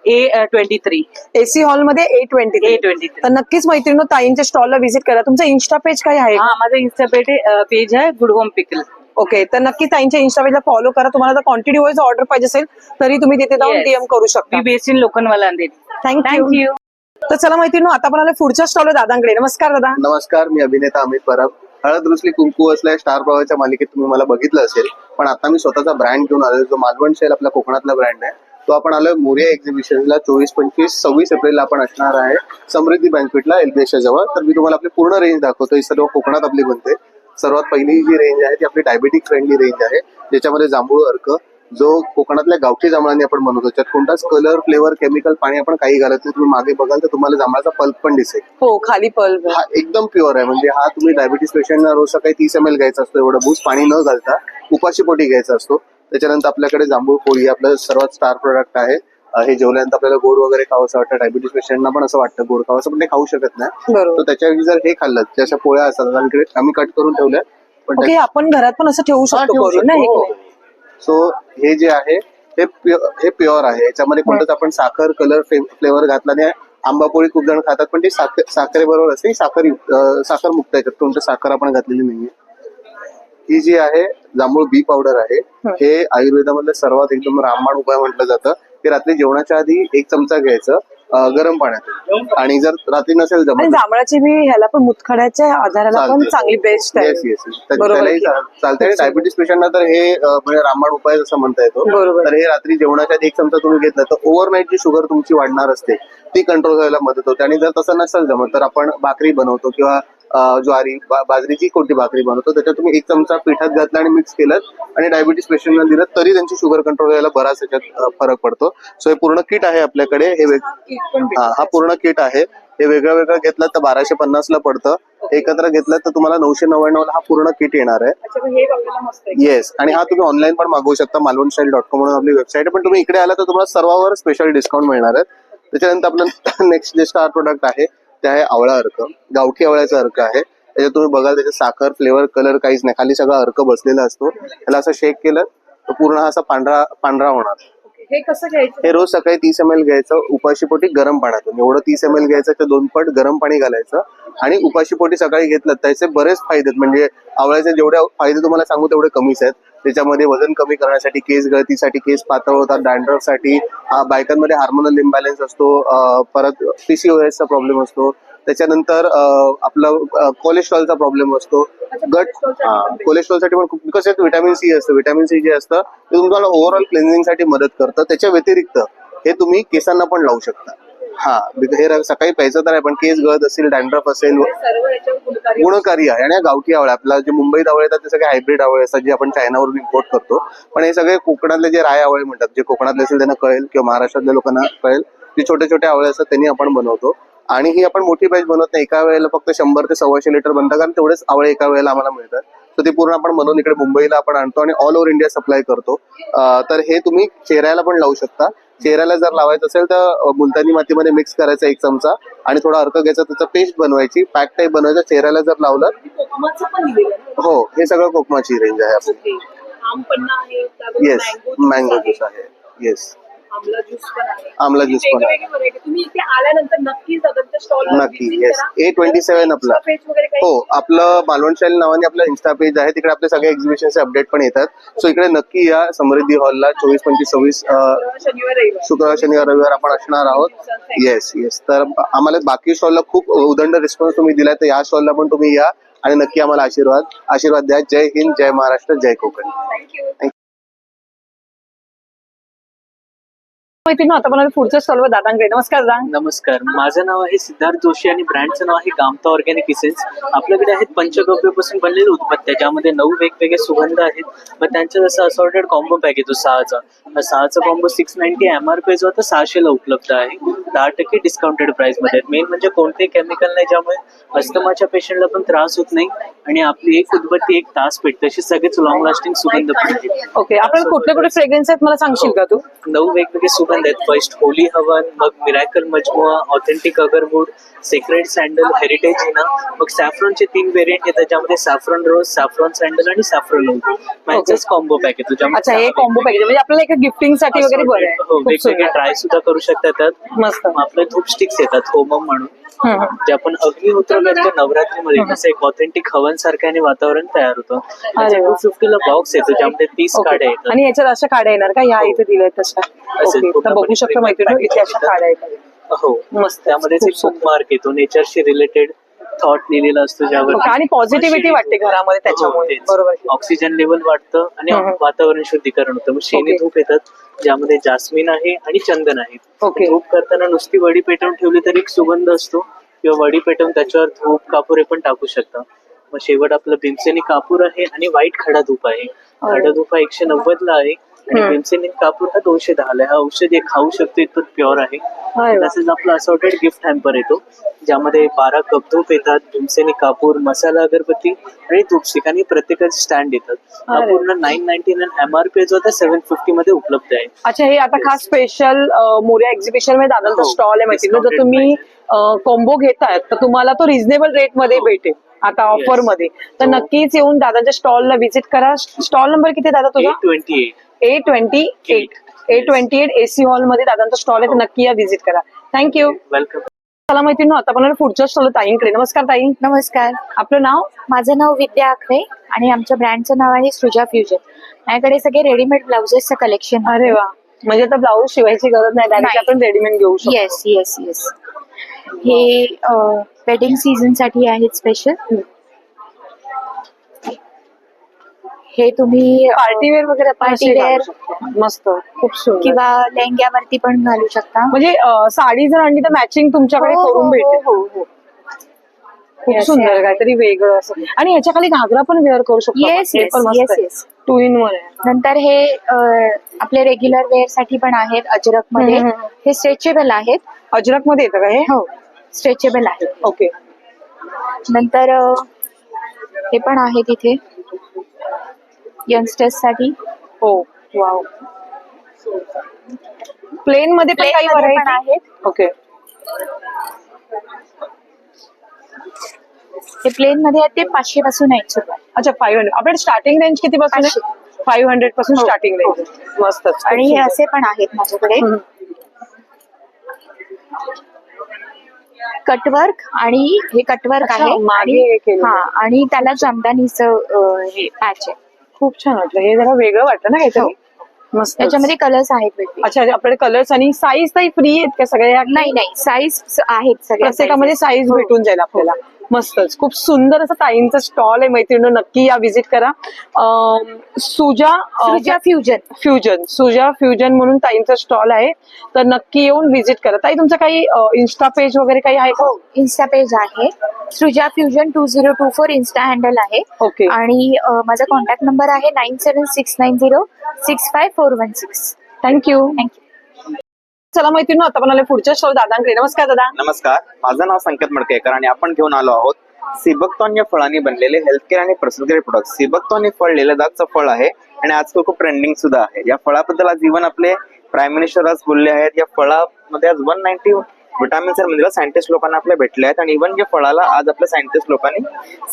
A23. एसी हॉल मध्ये A23. A23. तर नक्कीच मैत्रिणी ताईंच्या स्टॉलला व्हिजिट करा. तुमचं इन्स्टा पेज काय आहे? हा, माझं इन्स्टा पेज आहे गुड होम पिकल. ओके, तर नक्की ताईंच्या इन्स्टा पेजला फॉलो करा. तुम्हाला जर क्वांटिटी वाईज ऑर्डर पाहिजे असेल तरी तुम्ही तिथे जाऊन Yes. डीएम करू शकता. मी based in Lokhandwala Andheri. Thank you. तर चला मैत्रिणी, आता आपण आलो पुढच्या स्टॉल दादांकडे. नमस्कार दादा. नमस्कार, मी अभिनेता अमित परब. हळद रुसली कुंकू असल्या स्टार प्रवाहाच्या मालिकेत तुम्ही मला बघितलं असेल, पण आता मी स्वतःचा ब्रँड घेऊन आलोय जो मालवण शेल आपल्या कोकणातला ब्रँड आहे. तो आपण आलोय मोरिया एक्झिबिशनला 24, 25, 26 एप्रिलला आपण असणार आहे समृद्धी बँक्वेटला एलबीएसच्या जवळ. तर मी तुम्हाला आपली पूर्ण रेंज दाखवतो. ही सर्व कोकणात आपली बनते. सर्वात पहिली जी रेंज आहे ती आपली डायबेटिक फ्रेंडली रेंज आहे, ज्याच्यामध्ये जांभूळ अर्क, जो कोकणातल्या गावठी जांभळांनी आपण बनवतो. त्यात कोणताच कलर, फ्लेवर, केमिकल, पाणी आपण काही घालत नाही. तुम्ही मागे बघाल तर तुम्हाला जांभळाचा पल्प पण दिसेल. हो, खाली पल्प. हा एकदम प्युअर आहे. म्हणजे हा तुम्ही डायबिटीस पेशंटना रोज सकाळी 30 ml घ्यायचा असतो. एवढं बूस्ट पाणी न घालता उपाशी पोटी घ्यायचा असतो. त्याच्यानंतर आपल्याकडे जांभूळ पोळी आपलं सर्वात स्टार प्रोडक्ट आहे. हे जेवल्यानंतर आपल्याला गोड वगैरे खावंसं वाटतं. डायबिटीस पेशंटना पण असं वाटतं गोड खावंसं, पण ते खाऊ शकत नाही. बरोबर. तर त्याच्याऐवजी जर हे खाल्लं, ज्याच्या पोळ्या असतात आम्ही कट करून ठेवल्या. पण ओके, आपण घरात पण असं ठेवू शकतो करून ना? सो हे जे आहे हे प्युअर आहे. याच्यामध्ये कोणतंच आपण साखर, कलर, फ्लेवर घातला नाही. आंबापोळी खूप जण खातात, पण ती साखरेबरोबर असते. साखर मुक्त आहे, कोणतं साखर आपण घातलेली नाहीये. ही जी आहे जांभूळ बी पावडर आहे. हे आयुर्वेदामधलं सर्वात एकदम रामबाण उपाय म्हटलं जातं. ते रात्री जेवणाच्या आधी 1 चमचा घ्यायचं गरम पाण्यात, आणि जर रात्री नसेल आणि जमत जांभळाची बी ह्याला पण मुतखड्याच्या आजाराला पण चालते. चांगली बेस्ट आहे. येस येस, बरोबर त्यालाही की? चालते. डायबिटीस पेशंटना तर हे म्हणजे रामबाण उपाय जसं म्हणता येतो. बरोबर. तर हे रात्री जेवणाच्या आधी 1 चमचा तुम्ही घेतला तर ओव्हरनाईट जी शुगर तुमची वाढणार असते ती कंट्रोल व्हायला मदत होते. आणि जर तसं नसेल जमत तर आपण भाकरी बनवतो किंवा ज्वारी, बाजरीची कोणती भाकरी बनवतो, त्याच्यात तुम्ही 1 चमचा पिठात घातला आणि मिक्स केलं आणि डायबिटीस पेशंटला दिलं तरी त्यांची शुगर कंट्रोल व्हायला बराच याच्यात फरक पडतो. सो हे पूर्ण किट आहे आपल्याकडे. हा पूर्ण किट आहे. हे वेगळं वेगळं घेतलं तर 1250 ला पडतं. एकत्र घेतलं तर तुम्हाला 999 ला हा पूर्ण किट येणार आहे. येस, आणि हा तुम्ही ऑनलाईन पण मागवू शकता. malvanstyle.com म्हणून आपली वेबसाईट आहे. पण तुम्ही इकडे आला तर तुम्हाला सर्वांवर स्पेशल डिस्काउंट मिळणार आहे. त्याच्यानंतर आपलं नेक्स्ट जे स्टार प्रोडक्ट आहे ते आहे आवळा अर्क. गावठी आवळ्याचा अर्क आहे. त्याच्यात तुम्ही बघाल त्याच्यात साखर, फ्लेवर, कलर काहीच नाही. खाली सगळा अर्क बसलेला असतो. त्याला असं शेक केलं तर पूर्ण हा असा पांढरा होणार. हे कसं घ्यायचं? हे रोज सकाळी 30 ml घ्यायचं उपाशीपोटी गरम पाण्यातून. एवढं 30 ml घ्यायचं ते 2 पट गरम पाणी घालायचं आणि उपाशीपोटी सकाळी घेतलं. त्याचे बरेच फायदे, म्हणजे आवळ्याचे जेवढे फायदे तुम्हाला सांगू तेवढे कमीच आहेत. त्याच्यामध्ये वजन कमी करण्यासाठी, केस गळतीसाठी, केस पातळ होतात, डॅन्ड्रफ साठी, बायकांमध्ये हार्मोनल इम्बॅलन्स असतो, परत PCOS चा प्रॉब्लेम असतो. त्याच्यानंतर आपलं कोलेस्ट्रॉलचा प्रॉब्लेम असतो. कोलेस्ट्रॉलसाठी पण खूप, बिकॉज यात व्हिटॅमिन सी असतं. व्हिटॅमिन सी जे असतं ते तुम्हाला ओव्हरऑल क्लिन्झिंग साठी मदत करतं. त्याच्या व्यतिरिक्त हे तुम्ही केसांना पण लावू शकता. हे सकाळी प्यायचं तर आहे, पण केस गळत असेल, डॅन्ड्रफ असेल, गुणकारी आहे. आणि गावठी आवळे, आपला जे मुंबईत आवळे येतात ते सगळे हायब्रिड आवळे असतात जे आपण चायनावरून इम्पोर्ट करतो. पण हे सगळे कोकणातले जे राय आवळे म्हणतात, जे कोकणातले असेल त्यांना कळेल किंवा महाराष्ट्रातल्या लोकांना कळेल, जे छोटे छोटे आवळे असतात त्यांनी आपण बनवतो. आणि ही आपण मोठी बॅच बनवत नाही. एका वेळेला फक्त 100 ते 125 लिटर बनतं, कारण तेवढेच आवळे एका वेळेला आम्हाला मिळतात. तर ते पूर्ण आपण बनवून इकडे मुंबईला आपण आणतो आणि ऑल ओव्हर इंडिया सप्लाय करतो. तर हे तुम्ही चेहऱ्याला पण लावू शकता. चेहऱ्याला जर लावायचं असेल तर मुलतानी मातीमध्ये मिक्स करायचा 1 चमचा आणि थोडा अर्क घ्यायचा, त्याचा पेस्ट बनवायची, पॅक टाईप बनवायचं. चेहऱ्याला जर लावलं, हो हे सगळं कोकमाची रेंज आहे आपली. येस, मँगो ज्यूस आहे. येस, आमला ज्यूस पण आहे. आमला ज्यूस पण आहे. वेगवेगळी variety. तुम्ही इथे आल्यानंतर नक्कीच दादांच्या स्टॉल नक्की येस A27 आपला हो आपलं मालवण शैली नावाने आपलं इन्स्टा पेज आहे तिकडे आपले सगळे एक्झिबिशनचे अपडेट पण येतात सो इकडे नक्की या समृद्धी हॉलला 24, 25, 26 शुक्रवार शनिवार रविवार आपण असणार आहोत येस येस तर आम्हाला बाकी स्टॉलला खूप उदंड रिस्पॉन्स तुम्ही दिलाय तर या स्टॉलला पण तुम्ही या आणि नक्की आम्हाला आशीर्वाद द्या. जय हिंद, जय महाराष्ट्र, जय कोकण. थँक्यू. माहिती आता मला पुढच्या स्टॉलवर दादांकडे. नमस्कार दादा. नमस्कार, माझं नाव आहे सिद्धार्थ जोशी आणि ब्रँडचं नाव आहे कामता ऑर्गॅनिक इसेन्स. आपल्याकडे आहेत पंचगव्यापासून बनलेले उत्पत्त्या ज्यामध्ये 9 वेगवेगळे सुगंध आहेत. मग त्यांचं जसं असॉर्टेड कॉम्बो पॅक येतो 6चा कॉम्बो 690 MRP जो आता 600 ला उपलब्ध आहे. 10% डिस्काउंटेड प्राइस मध्ये. मेन म्हणजे कोणतेही केमिकल नाही ज्यामुळे अस्थमाच्या पेशंटला पण त्रास होत नाही आणि आपली एक उदबत्ती 1 तास पेटते. अशी सगळेच लॉंग लास्टिंग सुगंध पण आहेत. ओके, आपल्याला कुठले कुठले फ्रेग्रन्स आहेत मला सांगशील का तू? 9 वेगवेगळे सुगंध आहेत. फर्स्ट होली हवन, मग miracle Majmua, authentic agarwood, secret sandal, heritage Hina, मग सॅफ्रॉनचे 3 व्हेरियंट येतात ज्यामध्ये सॅफ्रॉन रोज, सॅफ्रॉन सॅन्डल आणि सॅफ्रॉन ओक. माझाच कॉम्बो पॅक येतो अच्छा, हे कॉम्बो पॅकेज म्हणजे आपल्याला एक गिफ्टिंग साठी वगैरे बरं आहे. हो, वेगवेगळे ट्राय सुद्धा करू शकतात त्यात. मस्त. आपले धूप स्टिक्स येतात होमम म्हणून जे आपण अग्निहोत्र करतो नवरात्रीमध्ये तसं एक ऑथेंटिक हवन सारख्याने वातावरण तयार होतं. 250 ला बॉक्स येतो ज्यामध्ये 30 काड्या येतात. आणि याच्यात अशा काड्या येणार का? ह्या इथे दिल्या तशा तर बघू शकतो माहिती इथे अशा काड्या येतात. हो मस्त. त्यामध्येच एक बुक मार्क येतो नेचरशी रिलेटेड थॉट लिहिलेला असतो ज्यावर आणि पॉझिटिव्हिटी वाटते घरामध्ये त्याच्यामुळे. बरोबर. ऑक्सिजन लेवल वाढतं आणि वातावरण शुद्धीकरण होतं. मग शेणी धूप येतात ज्यामध्ये जास्मिन आहे आणि चंदन आहे. धूप करताना नुसती वडी पेटवून ठेवली तरी एक सुगंध असतो किंवा वडी पेटवून त्याच्यावर धूप कापूर हे पण टाकू शकता. मग शेवट आपलं भीमसेनी कापूर आहे आणि व्हाईट खडा धूप आहे. खडा धूप हा 190 ला आहे आणि भीमसेनी कापूर हा 210 ला आहे. हा औषध एक खाऊ शकतो इतकं प्युअर आहे. तसेच आपला असॉर्टेड गिफ्ट हॅम्पर येतो ज्यामध्ये 12 कप धूप येतात, भीमसेनी कापूर, मसाला अगरबत्ती आणि धूपस्टिक आणि प्रत्येकाचे स्टँड येतात. हा पूर्ण 999 MRP जो आता 750 मध्ये उपलब्ध आहे. अच्छा, हे आता खास स्पेशल मोरिया एक्झिबिशन मध्ये दादांचा स्टॉल आहे माहिती. जर तुम्ही कॉम्बो घेतायत तर तुम्हाला तो रिझनेबल रेट मध्ये भेटेल आता ऑफर मध्ये. तर नक्कीच येऊन दादांच्या स्टॉलला व्हिजिट करा. स्टॉल नंबर किती दादा तुझा? A28 AC हॉल मध्ये दादांचा स्टॉल आहे तर नक्की या व्हिजिट करा. थँक्यू. वेलकम. चला मैत्रिणी आता आपण पुढच्या स्टॉल ताईंकडे. नमस्कार ताई. नमस्कार. आपलं नाव? माझं नाव विद्या आखरे आणि आमच्या ब्रँडचं नाव आहे सृजा फ्युजन. माझ्याकडे सगळे रेडीमेड ब्लाउजेसचं कलेक्शन. अरे वा, म्हणजे आता ब्लाऊज शिवायची गरज नाही, डायरेक्ट आपण रेडीमेड घेऊ शकतो. Yes yes yes. हे वेडिंग सीझन साठी आहेत स्पेशल. हे तुम्ही पार्टीवेअर वगैरे पार्टीवेअर मस्त खूप सुंदर किंवा लेहंग्यावरती पण घालू शकता. म्हणजे साडी जर आणली तर मॅचिंग तुमच्याकडे करून भेटेल. खूप सुंदर काहीतरी वेगळं असं. आणि ह्याच्या खाली घागरा पण वेअर करू शकतो. Yes yes yes. 2 in 1 आहे. नंतर हे आपले रेग्युलर वेअर साठी पण आहेत अजरक मध्ये. हे स्ट्रेचेबल आहेत. अजरक मध्ये येतं का हे? हो, स्ट्रेचेबल आहे. ओके. नंतर हे पण आहे तिथे यंगस्टर्स साठी. हो वाव. प्लेन मध्ये पण काही व्हरायटी आहेत. ओके. हे प्लेन मध्ये आहेत ते 500 पासून आहेत सुरुवात. अच्छा 500. आपल्याकडे स्टार्टिंग रेंज किती पासून आहे? 500 पासून स्टार्टिंग रेंज. मस्त. आणि हे असे पण आहेत माझ्याकडे कटवर्क. आणि हे कटवर्क आहे मागे. आणि त्याला जामदानीचं हे पॅच आहे. खूप छान वाटलं. हे जरा वेगळं वाटलं ना काहीतरी. मस्त. त्याच्यामध्ये कलर्स आहेत वेगळे. अच्छा, आपल्याकडे कलर्स आणि साईज काही फ्री आहेत का सगळ्या? नाही साईज आहेत सगळ्या. प्रत्येकामध्ये साईज भेटून जाईल आपल्याला. मस्तच. खूप सुंदर असं ताईंचं स्टॉल आहे मैत्रिणी. नक्की या व्हिजिट करा. सुजा फ्युजन म्हणून ताईंचा स्टॉल आहे तर नक्की येऊन व्हिजिट करा. ताई तुमचं काही इन्स्टा पेज वगैरे काही आहे का? इन्स्टा पेज आहे सृजा फ्युजन 2024 इन्स्टा हँडल आहे. ओके. आणि माझा कॉन्टॅक्ट नंबर आहे 9769065416. थँक्यू. चला मैत्रिणी आता आपण आले पुढच्या स्टॉल दादांकडे. नमस्कार दादा. नमस्कार, माझं नाव संकेत मडकेकर आणि आपण घेऊन आलो आहोत सिबकतॉन या फळांनी बनलेले हेल्थकेअर आणि पर्सनल केअर प्रोडक्ट. सिबकतॉन हे फळ लदाखचं फळ आहे आणि आजकाल खूप ट्रेंडिंग सुद्धा आहे. या फळाबद्दल आज इव्हन आपले प्राईम मिनिस्टर आज बोलले आहेत. या फळामध्ये आज विटामिन सी मंदिरात सायंटिस्ट लोकांना आपल्या भेटले आहेत आणि इव्हन जे फळाला आज आपल्या सायंटिस्ट लोकांनी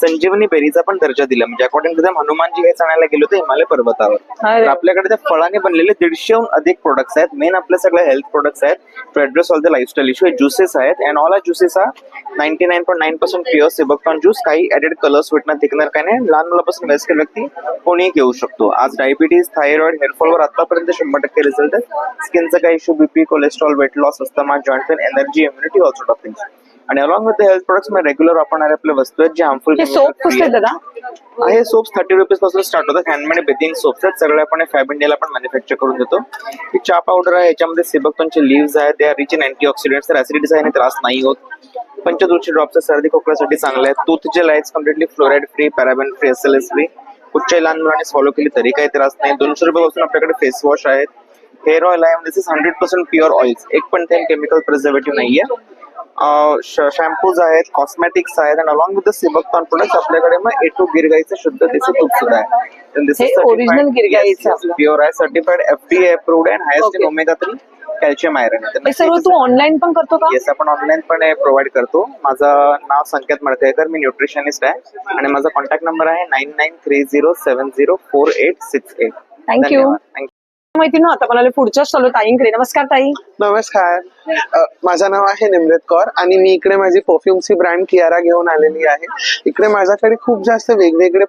संजीवनी बेरीचा पण दर्जा दिला. म्हणजे अकॉर्डिंग टू दम हनुमानजी हे आणायला गेलो होते हिमालय पर्वतावर. तर आपल्याकडे त्या फळाने बनलेले 150हून अधिक प्रोडक्ट्स आहेत. मेन आपले सगळे हेल्थ प्रोडक्ट्स आहेत to address all the lifestyle issue. Juices आहेत and all our juices are 99.9% pure सिबकॉन ज्यूस. काही ऍडेड कलर्स भेटणार थिकनर काय नाही. लहान मुलापासून वयस्कर व्यक्ती कोणीही घेऊ शकतो. आज डायबिटीज, थायरॉइड, हेअरफॉलवर आतापर्यंत 100% रिझल्ट आहे. स्किनचा काही issue, BP, cholesterol, weight loss, asthma, joint pain, energy, immunity, all sort of things. आणि along with the health products मध्ये रेग्युलर वापरणारे आपले वस्तू आहेत जे हार्मफुल सोप कसले दादा हे सोप्स 30 रुपीज पासून स्टार्ट होतात. हँडमेड बेथिंग सोप्स आहेत सगळे. आपण फॅब इंडियाला पण मॅन्युफॅक्चर करून देतो. ही चहा पावडर आहे, याच्यामध्ये सिबकॉनचे लिव्स आहेत. They are rich in antioxidants. तर ऍसिडिटीचा आणि त्रास नाही होत. पंचदूषी ड्रॉप्स सर्दी खोकल्यासाठी चांगले आहेत. टूथ जेल आहे completely fluoride free, paraben free, SLS free. कुठच्याही लहान मुलांनी फॉलो केली तरी काही त्रास नाही. 200 रुपयापासून आपल्याकडे फेस वॉश आहेत. हेअर ऑइल आहे. दिस इज 100% प्युअर ऑइल्स. एक पण ते केमिकल प्रिझर्वेटिव्ह नाहीये. शॅम्पूज आहेत, कॉस्मेटिक्स आहेत आणि अलॉंग विथ द सिबकॉन प्रोडक्ट्स आपल्याकडे मग A2 गिरगाईचं शुद्ध देशी तूप सुद्धा आहे. ओरिजिनल गिरगाईचं प्युअर आहे, certified FDA approved and highest in omega 3 calcium iron. हे सर्व तू ऑनलाईन पण करतो का? येस, आपण ऑनलाईन पण प्रोव्हाइड करतो. माझं नाव संकेत मडकयकर, मी न्यूट्रिशनिस्ट आहे आणि माझा कॉन्टॅक्ट नंबर आहे 9930704868. थँक्यू. मैत्रिणी आता मला पुढच्या स्टॉल ताईंकडे. नमस्कार ताई. नमस्कार, माझं नाव आहे निमृत कौर आणि मी इकडे माझी परफ्यूमची ब्रँड कियारा घेऊन आलेली आहे. इकडे माझ्याकडे खूप जास्त वेगवेगळे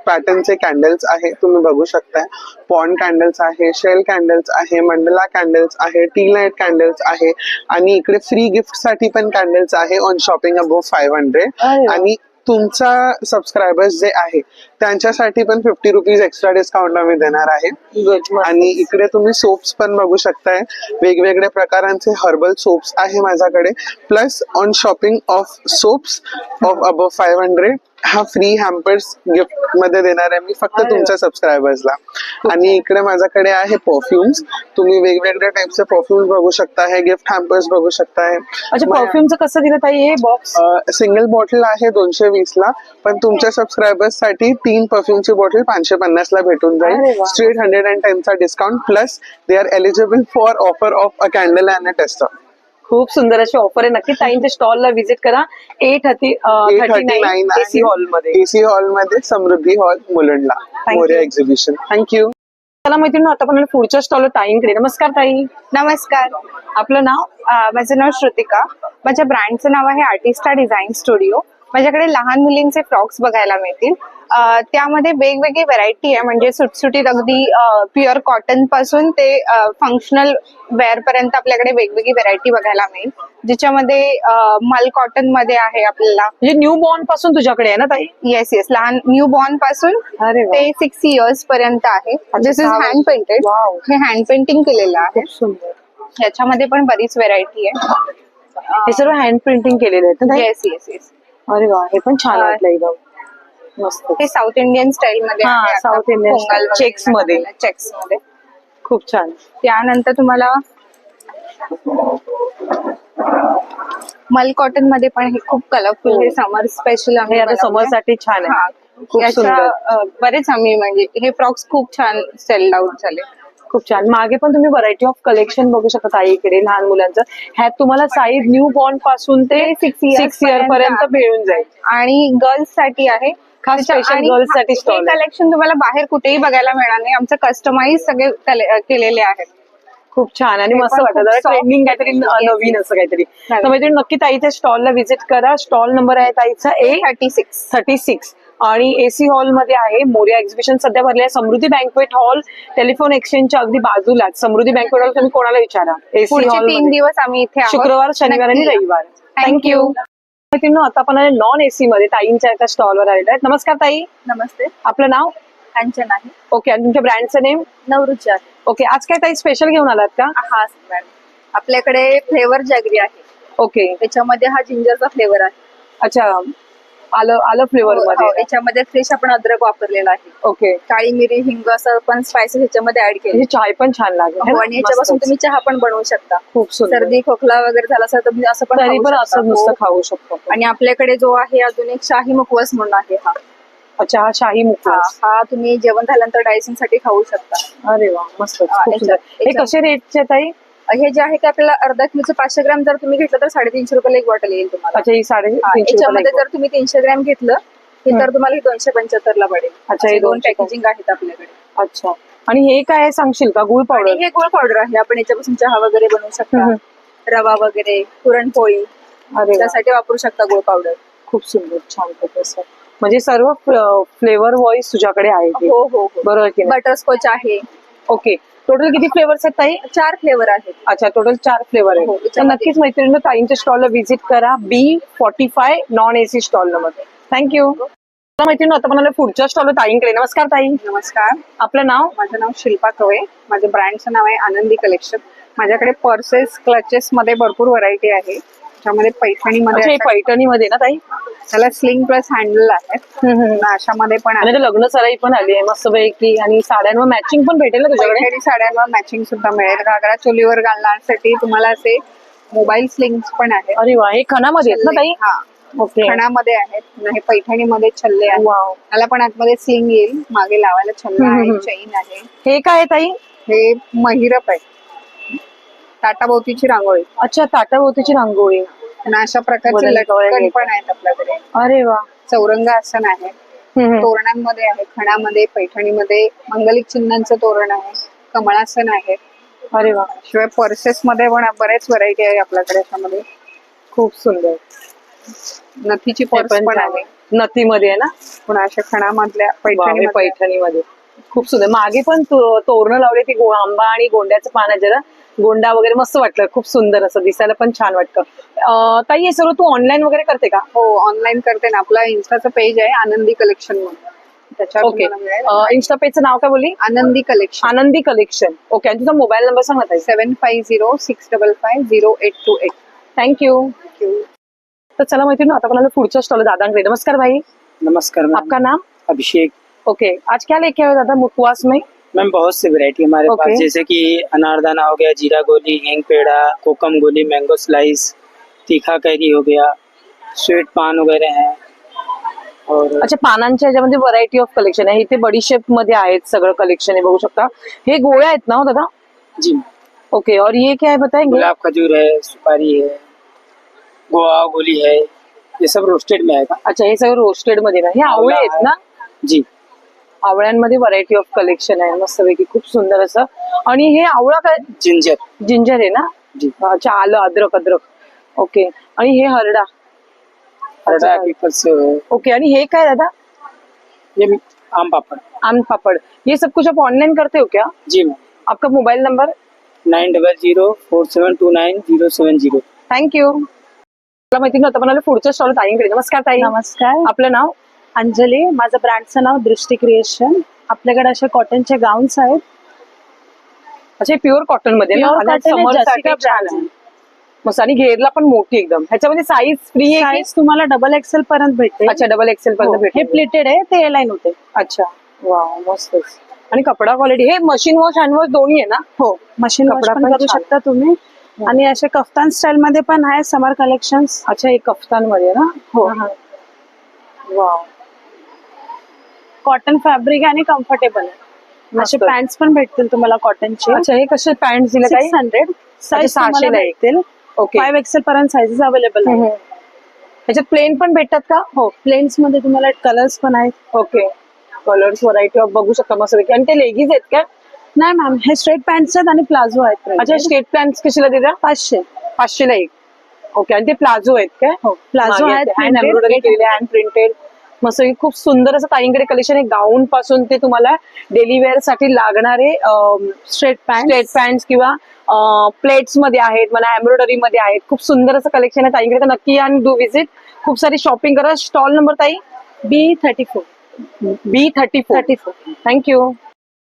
पॅटर्नचे कॅन्डल्स आहे, तुम्ही बघू शकताय. पॉन्ड कॅन्डल्स आहे, शेल कॅन्डल्स आहे, मंडला कॅन्डल्स आहे, टी लाईट कॅन्डल्स आहे आणि इकडे फ्री गिफ्ट साठी पण कॅन्डल्स आहे ऑन शॉपिंग अबोव्ह 500. आणि तुमचा सबस्क्रायबर्स जे आहे त्यांच्यासाठी पण 50 रुपीज एक्स्ट्रा डिस्काउंट आम्ही देणार आहे. आणि इकडे तुम्ही सोप्स पण बघू शकताय. वेगवेगळ्या प्रकारांचे हर्बल सोप्स आहे माझ्याकडे. Plus on shopping of soaps of above 500 हा फ्री हॅम्पर्स गिफ्ट मध्ये देणार आहे मी फक्त तुमच्या सबस्क्रायबर्सला. आणि इकडे माझ्याकडे आहे परफ्युम्स. तुम्ही वेगवेगळ्या टाइपचे परफ्युम्स बघू शकता. हे गिफ्ट हॅम्पर्स बघू शकताय. अच्छा, परफ्युमचं कसं दिलं ताई हे बॉक्स? सिंगल बॉटल आहे 220 ला, पण तुमच्या सबस्क्रायबर्स साठी 3 परफ्यूमची बॉटल 550 ला भेटून जाईल. स्ट्रेट 110 चा discount plus they are eligible for offer of a candle and a tester. खूप सुंदर अशी ऑफर आहे. नक्की ताईंच्या स्टॉलला व्हिजिट करा. 839 AC हॉलमध्ये, AC हॉलमध्ये, समृद्धी हॉल मुलुंडला, मोरया एक्झिबिशन. थँक्यू. चला मैत्रिणी आता आपण पुढच्या स्टॉल ताईंकडे. नमस्कार ताई. नमस्कार, आपलं नाव? माझं नाव श्रुतिका. माझ्या ब्रँडचं नाव आहे आर्टिस्टा डिझाईन स्टुडिओ. माझ्याकडे लहान मुलींचे फ्रॉक्स बघायला मिळतील. त्यामध्ये वेगवेगळी व्हरायटी आहे. म्हणजे सुटसुटीत अगदी प्युअर कॉटन पासून ते फंक्शनल वेअर पर्यंत आपल्याकडे वेगवेगळी व्हरायटी बघायला मिळेल. ज्याच्यामध्ये मल कॉटन मध्ये आहे आपल्याला. म्हणजे न्यू बॉर्न पासून तुझ्याकडे आहे ना ताई? येस येस, लहान न्यू बॉर्न पासून ते 6 इयर्स पर्यंत आहे. दिस इज हँड पेंटेड. हे हँड पेंटिंग केलेलं आहे. याच्यामध्ये पण बरीच व्हरायटी आहे. हे सर्व हँड प्रिंटिंग केलेले आहेत. Yes yes yes. अरे वा, हे पण छान वाटलं एकदम मस्त. हे साऊथ इंडियन स्टाईल मध्ये आहे. साऊथ इंडियन चेक्स मध्ये. चेक्स मध्ये खूप छान. त्यानंतर तुम्हाला मल कॉटन मध्ये पण हे खूप कलरफुल, हे समर स्पेशल हे आता समर साठी छान आहे. खूप सुंदर. बरेच आम्ही म्हणजे हे फ्रॉक्स खूप छान सेल आउट झाले. खूप छान. मागे पण तुम्ही व्हरायटी ऑफ कलेक्शन बघू शकता इकडे लहान मुलांचं. ह्यात तुम्हाला साईज न्यू बॉर्न पासून ते 6 इयर पर्यंत मिळून जाईल. आणि गर्ल्स साठी आहे खास स्पेशल गर्ल्स साठी स्टॉल. कलेक्शन तुम्हाला बाहेर कुठेही बघायला मिळणार नाही. आमचं कस्टमाइज सगळे केलेले आहेत. खूप छान आणि मस्त वाटतं. ट्रेंडिंग काहीतरी नवीन असं काहीतरी. तर म्हणजे नक्की ताईच्या स्टॉलला व्हिजिट करा. स्टॉल नंबर आहे ताईचा A36 आणि AC हॉल मध्ये आहे. मोरया एक्झिबिशन सध्या भरले आहे. समृद्धी बँक्वेट हॉल टेलिफोन एक्सचेंजच्या अगदी बाजूलाच. समृद्धी बँक्वेट हॉल तुम्ही कोणाला विचारा. AC हॉल 3 दिवस आम्ही इथे शुक्रवार, शनिवार आणि रविवार. थँक्यू. आता आपण नॉन AC मध्ये ताईंच्या एका स्टॉलवर आलेलो आहे. नमस्कार ताई. नमस्ते. आपलं नाव? कांचन आहे. ओके. आणि तुमच्या ब्रँडचं नेम? नवरुचा. ओके. आज काय ताई स्पेशल घेऊन आलात का? हा मॅडम, आपल्याकडे फ्लेवर जॅगरी आहे. ओके. त्याच्यामध्ये हा जिंजरचा फ्लेवर आहे. अच्छा, आलं फ्लेवर मध्ये. याच्यामध्ये फ्रेश आपण अद्रक वापरलेला आहे. ओके. काळी मिरी, हिंग असं पण स्पायसेस ह्याच्यामध्ये ऍड केले. चाय पण छान लागेल. आणि याच्यापासून तुम्ही चहा पण बनवू शकता. खूप सुंदर. सर्दी खोकला वगैरे झाला असेल तर तुम्ही असं पण तरी पण असं नुसतं खाऊ शकतो. आणि आपल्याकडे जो आहे अजून एक शाही मुखवस म्हणून आहे. हा अच्छा, हा शाही मुखवस. हा तुम्ही जेवण झाल्यानंतर डायसिंग साठी खाऊ शकता. अरे वा, मस्त. हे कसे रेटचे ताई? हे जे आहे ते आपल्याला अर्धा किलोचं 500 ग्रॅम जर तुम्ही घेतलं तर 350 रुपयाला एक बॉटल येईल तुम्हाला. अच्छा, ही हा, 350 याच्यामध्ये जर तुम्ही 300 ग्रॅम घेतलं हे तर तुम्हाला 275 ला पडेल. अच्छा, हे असे 2 275. पॅकेजिंग आहेत आपल्याकडे. अच्छा, आणि हे काय आहे सांगशील का? गुळ आणि पावडर. हे गुळ पावडर आहे. आपण याच्यापासून चहा वगैरे बनवू शकता, रवा वगैरे, पुरणपोळी अरे वा. त्यासाठी वापरू शकता गुळ पावडर. खूप सुंदर, छान तसं. म्हणजे सर्व फ्लेवर वाईज तुझ्याकडे आहे ते. हो हो हो. बरोबर की नाही? बटरस्कॉच आहे. ओके, टोटल किती फ्लेवर्स आहेत ताई? 4 फ्लेवर आहेत. अच्छा, टोटल 4 फ्लेवर हो, आहे. तर नक्कीच मैत्रिणी ताईंच्या स्टॉलला व्हिजिट करा, B45 नॉन AC स्टॉल मध्ये. थँक्यू. मैत्रिणी आता म्हणाले पुढच्या स्टॉलला ताईंकडे. नमस्कार ताई. नमस्कार, आपलं नाव? माझं नाव शिल्पा कवे. माझ्या ब्रँडचं नाव आहे आनंदी कलेक्शन. माझ्याकडे पर्सेस, क्लचेस मध्ये भरपूर व्हरायटी आहे. त्यामध्ये पैठणीमध्ये अच्छा, हे पैठणीमध्ये ना ताई? त्याला स्लिंग प्लस हँडल आहे. अशामध्ये पण आणि आहे. ते लग्न सराई पण आली आहे मस्त पैकी, आणि साड्यांवर मॅचिंग पण भेटेल ना तुझ्याकडे? पैठणी साड्यांवर मॅचिंग सुद्धा मिळेल. घागरा चोलीवर घालण्यासाठी तुम्हाला असे मोबाईल स्लिंग्स पण आहेत. अरे वा, हे खणामध्ये आहेत ना ताई? हा, ओके. खणामध्ये आहेत. हे पैठणीमध्ये छल्ले आहेत. वाव. त्याला पण आतमध्ये स्लिंग येईल, मागे लावायला छल्ला आहे, चैन आहे. हे काय आहे ताई? हे महिरप आहे, ताटाभोवतीची रांगोळी. अच्छा, ताटाभोवतीची रांगोळी. आणि अशा प्रकारचे वजन लटकन कवळे पण आहेत आपल्याकडे. अरे वा. चौरंग आसन आहे, तोरणांमध्ये आहे, खणामध्ये, पैठणीमध्ये मंगलिक चिन्हांचं तोरण आहे, कमळासन आहे. अरे वा. शिवाय पर्सेस मध्ये पण बरेच व्हरायटी आहे आपल्याकडे. याच्यामध्ये खूप सुंदर नथीची पर्स पण आहे. नथीमध्ये आहे ना? पण अशा खणामधल्या पैठणी, पैठणीमध्ये खूप सुंदर. मागे पण तोरणं लावले, ती आंबा आणि गोंड्याचं पान आहे, जरा गोंडा वगैरे मस्त वाटलं. खूप सुंदर असं दिसायला पण छान वाटतं. ताई, हे सर्व तू ऑनलाईन वगैरे करते का? हो, ऑनलाईन करते ना. आपला इन्स्टाचं पेज आहे आनंदी कलेक्शन म्हणून. ओके. इन्स्टा पेजचं नाव काय बोलली? आनंदी कलेक्शन. आनंदी कलेक्शन. ओके. आणि तुझा मोबाईल नंबर सांग ना ताई? 7506550828. थँक्यू. तो चला मैत्रिणी, आता कोणाला पुढच्या स्टॉल दादांकडे. नमस्कार भाई. नमस्कार मैम। आपका नाम? अभिषेक। ओके, आज क्या लेके आए हो दादा मुखवास में? मैम बहुत सी वैरायटी हमारे पास, जैसे कि अनारदाना हो गया, जीरा गोली, हिंग पेड़ा, कोकम गोली, मैंगो स्लाइस, तीखा कैरी हो गया, स्वीट पान वगैरह है। और अच्छा, पानांच्या ह्याच्यामध्ये व्हरायटी ऑफ कलेक्शन आहे. इथे बडीशेप मध्ये आहेत सगळं कलेक्शन आहे, बघू शकता. हे गोळ्या आहेत ना हो दादा? जी। ओके, और ये क्या है बताएंगे? गुलाब खजूर है, सुपारी है, गोवा गोली है, ये सब रोस्टेड में आएगा। अच्छा, हे सगळं रोस्टेड मध्ये ना. हे आवळे आहेत ना? जी। आवळ्यांमध्ये व्हरायटी ऑफ कलेक्शन आहे मस्तपैकी, खूप सुंदर असं. आणि हे आवळा काय? जिंजर। जिंजर आहे ना? जी। अच्छा, आलं, अद्रक. ओके. आणि हे हरडा. हरडा पीपल्स। ओके. आणि हे काय दादा? ये आम पापड़। आम पापड़। ये सब कुछ आप ऑनलाइन करते हो क्या? जी मैम। आपका मोबाइल नंबर? 9004729070। थँक्यू. मला माहिती नव्हतं, पण पुढच्या स्टॉल ताईंकडे. नमस्कार ताई. नमस्कार. आपलं नाव? अंजली. माझं ब्रँडचं नाव दृष्टी क्रिएशन. आपल्याकडे असे कॉटनचे गाऊन्स आहेत. अच्छा, प्युअर कॉटन मध्ये ना? Pure cotton आहे, जसिका brand आहे. मस्त. आणि घेरला पण मोठी एकदम. ह्याच्यामध्ये साईज फ्री आहे? साईज तुम्हाला डबल एक्सेल पर्यंत भेटेल. अच्छा, डबल एक्सेल पर्यंत भेटेल. हे प्लेटेड आहे, ते लाईन होते. अच्छा, वा, मस्त. आणि कपडा क्वालिटी. हे मशीन वॉश, हँड वॉश दोन्ही आहे ना? हो, मशीन वॉश कपडा पण पण करू छान. शकता तुम्ही. आणि असे कफ्तान स्टाईल मध्ये पण आहे समर कलेक्शन्स. अच्छा, हे कफ्तान मध्ये ना? हो. वा, कॉटन फॅब्रिक आणि कम्फर्टेबल आहे. असे पॅन्ट्स पण भेटतील तुम्हाला कॉटनचे. अच्छा, हे कसे पॅन्ट दिले? 600 साईज 600 ला भेटतील. ओके. 5 एक्सेल पर्यंत साईजेस अवेलेबल आहे. ह्याच्यात प्लेन पण भेटतात का? हो, प्लेन्स मध्ये तुम्हाला कलर्स पण आहेत. ओके. कलर्स व्हरायटी ऑफ बघू शकता मस्त. आणि ते लेगीज आहेत का? नाही मॅम, हे स्ट्रेट पॅन्ट्स आहेत आणि प्लाझो आहेत. अच्छा, स्ट्रेट पॅन्ट कशाला देता? 500 ला एक. ओके. आणि ते प्लाझो आहेत काय? हो, प्लाझो आहेत. हँड एम्ब्रॉयडरी केलेले, हँड प्रिंटेड, मस्त. खूप सुंदर असं ताईंकडे कलेक्शन आहे. गाऊन पासून ते तुम्हाला डेली वेअर साठी लागणारे स्ट्रेट पॅन्ट किंवा प्लेट्स मध्ये आहेत, मला एम्ब्रॉयडरी मध्ये आहेत. खूप सुंदर असं कलेक्शन आहे ताईंकडे. तर नक्की या आणि डू विजिट. खूप सारी शॉपिंग करा. स्टॉल नंबर ताई? B34. थँक्यू.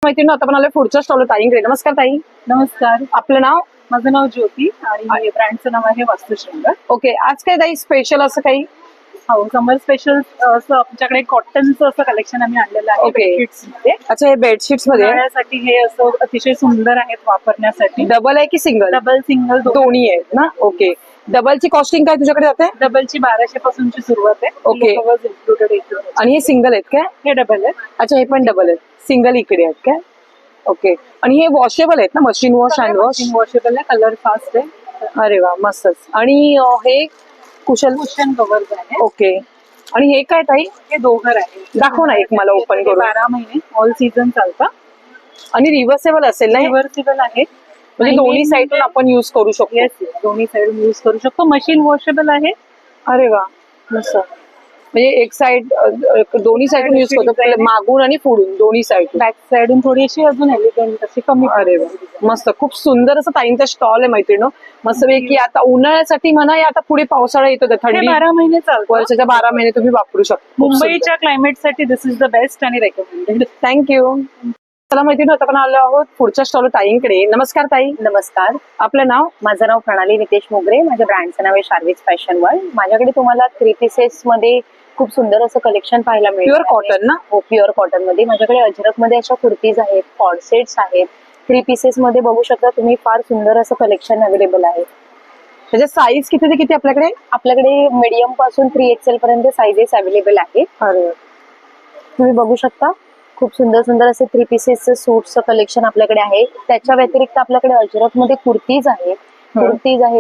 माहिती ना, आता पण आलोय पुढच्या स्टॉल ताईंकडे. नमस्कार ताई. नमस्कार. आपलं नाव? माझं नाव ज्योती आणि ब्रँडचं नाव आहे वास्तुशृंगार. ओके. आज काय ताई स्पेशल असं काही? हो, समर स्पेशल असं आमच्याकडे कॉटनचं असं कलेक्शन आम्ही आणलेलं आहे. ओके. बेडशीट्स मध्ये. अच्छा, हे बेडशीट्स मध्ये उन्हाळ्यासाठी हे असं अतिशय सुंदर आहेत वापरण्यासाठी. डबल आहे की सिंगल? डबल सिंगल दोन्ही आहेत ना? ओके. डबलची कॉस्टिंग काय तुझ्याकडे जाते? डबलची 1200 पासूनची सुरुवात आहे. ओके. इन्क्लुडेड येतो. आणि हे सिंगल आहेत काय? हे डबल आहे. अच्छा, हे पण डबल आहेत. सिंगल इकडे आहेत काय? ओके. आणि हे वॉशेबल आहेत ना, machine wash, hand wash? Washable आहे, कलर फास्ट आहे. अरे वा, मस्तच. आणि हे कुशन कव्हर आहे. ओके. आणि हे काय ताई? हे डोगर आहे. दाखव ना एक मला ओपन करून. 12 महिने ऑल सीझन चालतं. आणि रिव्हर्सेबल असेल ना? रिव्हर्सिबल आहे, म्हणजे दोन्ही साईडून आपण युज करू शकतो. येस, दोन्ही साईड यूज करू शकतो. मशीन वॉशेबल आहे. अरे वा, मस्त. म्हणजे एक साइड, दोन्ही साईडून युज करतो, मागून आणि पुढून दोन्ही साईड. बॅक साईडून थोडीशी अजून एलिगंट अशी कमी. अरे वा, मस्त. खूप सुंदर असं ताईंचा स्टॉल आहे मैत्रिणी. मस्त पैकी आता उन्हाळ्यासाठी म्हणा, या आता पुढे पावसाळा येतो तर थंडी 12 महिने चालतं. वर्षाच्या 12 महिने तुम्ही वापरू शकता. मुंबईच्या क्लायमेट साठी दिस इज द बेस्ट आणि रेकमेंडेड. थँक्यू. चला मैत्रिणी, आता आपण आलो आहोत पुढच्या स्टॉल ताईंकडे. नमस्कार ताई. नमस्कार. आपलं नाव? माझं नाव प्रणाली नितेश मोगरे. माझ्या ब्रँडचं नाव आहे शार्विज फॅशन वर्ल्ड. माझ्याकडे तुम्हाला 3 पीसेस मध्ये खूप सुंदर असं कलेक्शन पाहायला मिळेल. प्युअर कॉटन ना? हो, प्युअर कॉटन मध्ये. माझ्याकडे अजरक मध्ये अशा कुर्तीज आहेत, कॉर्ड सेट्स आहेत. 3 पीसेस मध्ये बघू शकता तुम्ही, फार सुंदर असं कलेक्शन अवेलेबल आहे. त्याच्या साईज किती ते किती आपल्याकडे? आपल्याकडे मीडियम पासून 3XL पर्यंत साईजेस अवेलेबल आहेत. अरे, तुम्ही बघू शकता, खूप सुंदर सुंदर असे 3 पीसेसचं सूटचं कलेक्शन आपल्याकडे आहे. त्याच्या व्यतिरिक्त आपल्याकडे अजरक मध्ये कुर्तीज आहेत,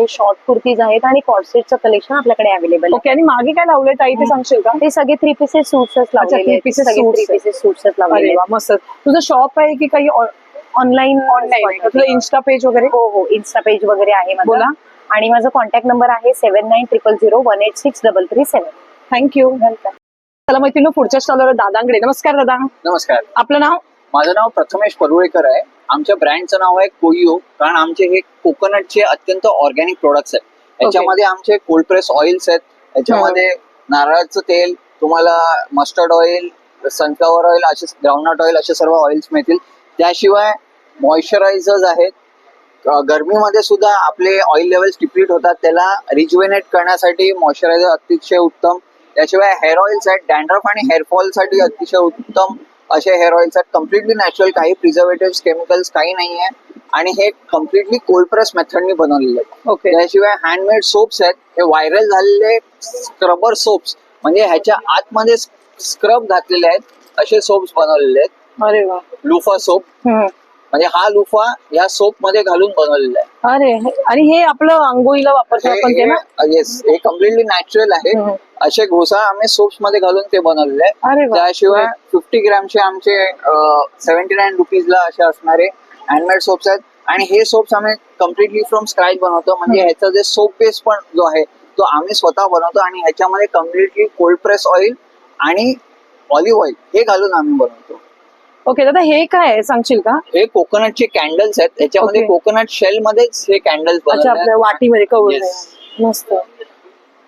शॉर्ट कुर्तीज आहेत आणि कॉर्डसेटचं कलेक्शन आपल्याकडे अवेलेबल. ओके. आणि मागे काय लावलंय ताई ते सांगशील का? ते सगळे 3 पीसेस सूट्सच लावलेले आहेत. 3 पीसेस सूट्सच लावलेले. अरे वा, मस्त. तुझं शॉप आहे की काही ऑनलाईन? तुझं इन्स्टा पेज वगैरे? हो हो, इन्स्टा पेज वगैरे आहे माझं. बोला. आणि माझा कॉन्टॅक्ट नंबर आहे 7900018633. थँक्यू. वेलकम. चला मैत्रिणी, पुढच्या स्टॉलवर दादांकडे. नमस्कार दादा. नमस्कार. आपलं नाव? माझं नाव प्रथमेश परुळेकर आहे. आमच्या ब्रँडचं नाव आहे कोइयो, कारण आमचे हे कोकोनटचे अत्यंत ऑर्गॅनिक प्रोडक्ट्स आहेत. याच्यामध्ये आमचे कोल्ड प्रेस ऑइल्स आहेत, याच्यामध्ये नारळाचं तेल, तुम्हाला मस्टर्ड ऑइल, सनफ्लॉवर ऑइल, असे ग्राउंडनट ऑइल, असे सर्व ऑइल्स मिळतील. त्याशिवाय मॉइश्चरायझर्स आहेत. गरमीमध्ये सुद्धा आपले ऑइल लेवल्स डिप्लीट होतात, त्याला रिज्युवेनेट करण्यासाठी मॉइश्चरायझर अतिशय उत्तम. त्याशिवाय हेअर ऑइल्स आहेत, डॅन्ड्रफ आणि हेअरफॉल साठी अतिशय उत्तम असे हेअर ऑइल्स आहेत. कम्प्लिटली नॅचरल, काही प्रिझर्वेटिव्ह, केमिकल्स काही नाही आहे. आणि हे कम्प्लिटली कोल्ड प्रेस मेथडनी बनवलेले आहेत. ओके. त्याशिवाय हँडमेड सोप्स आहेत, हे व्हायरल झालेले स्क्रबर सोप्स, म्हणजे ह्याच्या आतमध्ये स्क्रब घातलेले आहेत असे सोप्स बनवलेले आहेत. अरे वा. लुफा सोप, म्हणजे हा लुफा या सोप मध्ये घालून बनवलेला आहे. अरे, आणि हे आपलं आंघोळीला वापरतो आपण ते ना? येस, हे कम्प्लिटली नॅचरल आहे. असे घोसा आम्ही सोप्स मध्ये घालून ते बनवलेले आहे. त्याशिवाय 50 ग्रॅमचे आमचे 79 रुपीजला असे असणारे हँडमेड सोप्स आहेत. आणि हे सोप्स आम्ही कम्प्लिटली फ्रॉम स्क्रॅच बनवतो, म्हणजे ह्याचा जे सोप बेस पण जो आहे तो आम्ही स्वतः बनवतो. आणि ह्याच्यामध्ये कम्प्लिटली कोल्ड प्रेस ऑइल आणि ऑलिव्ह ऑइल हे घालून आम्ही बनवतो. ओके दादा, हे काय आहे सांगशील का? हे कोकोनटचे कॅन्डल्स आहेत. त्याच्यामध्ये कोकोनट शेल मध्येच हे कॅन्डल्स आपल्या वाटीमध्ये कवर. मस्त.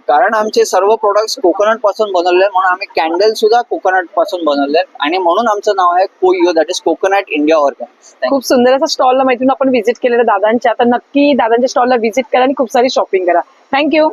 कारण आमचे सर्व प्रोडक्ट्स कोकोनट पासून बनवले, म्हणून आम्ही कॅन्डल सुद्धा कोकोनट पासून बनवले आणि म्हणून आमचं नाव आहे कोइयो, that is coconut India Organics. खूप सुंदर असा स्टॉलला मैत्रिणी आपण व्हिजिट केलेलं दादांच्या. तर नक्की दादांच्या स्टॉलला व्हिजिट करा आणि खूप सारी शॉपिंग करा. थँक्यू.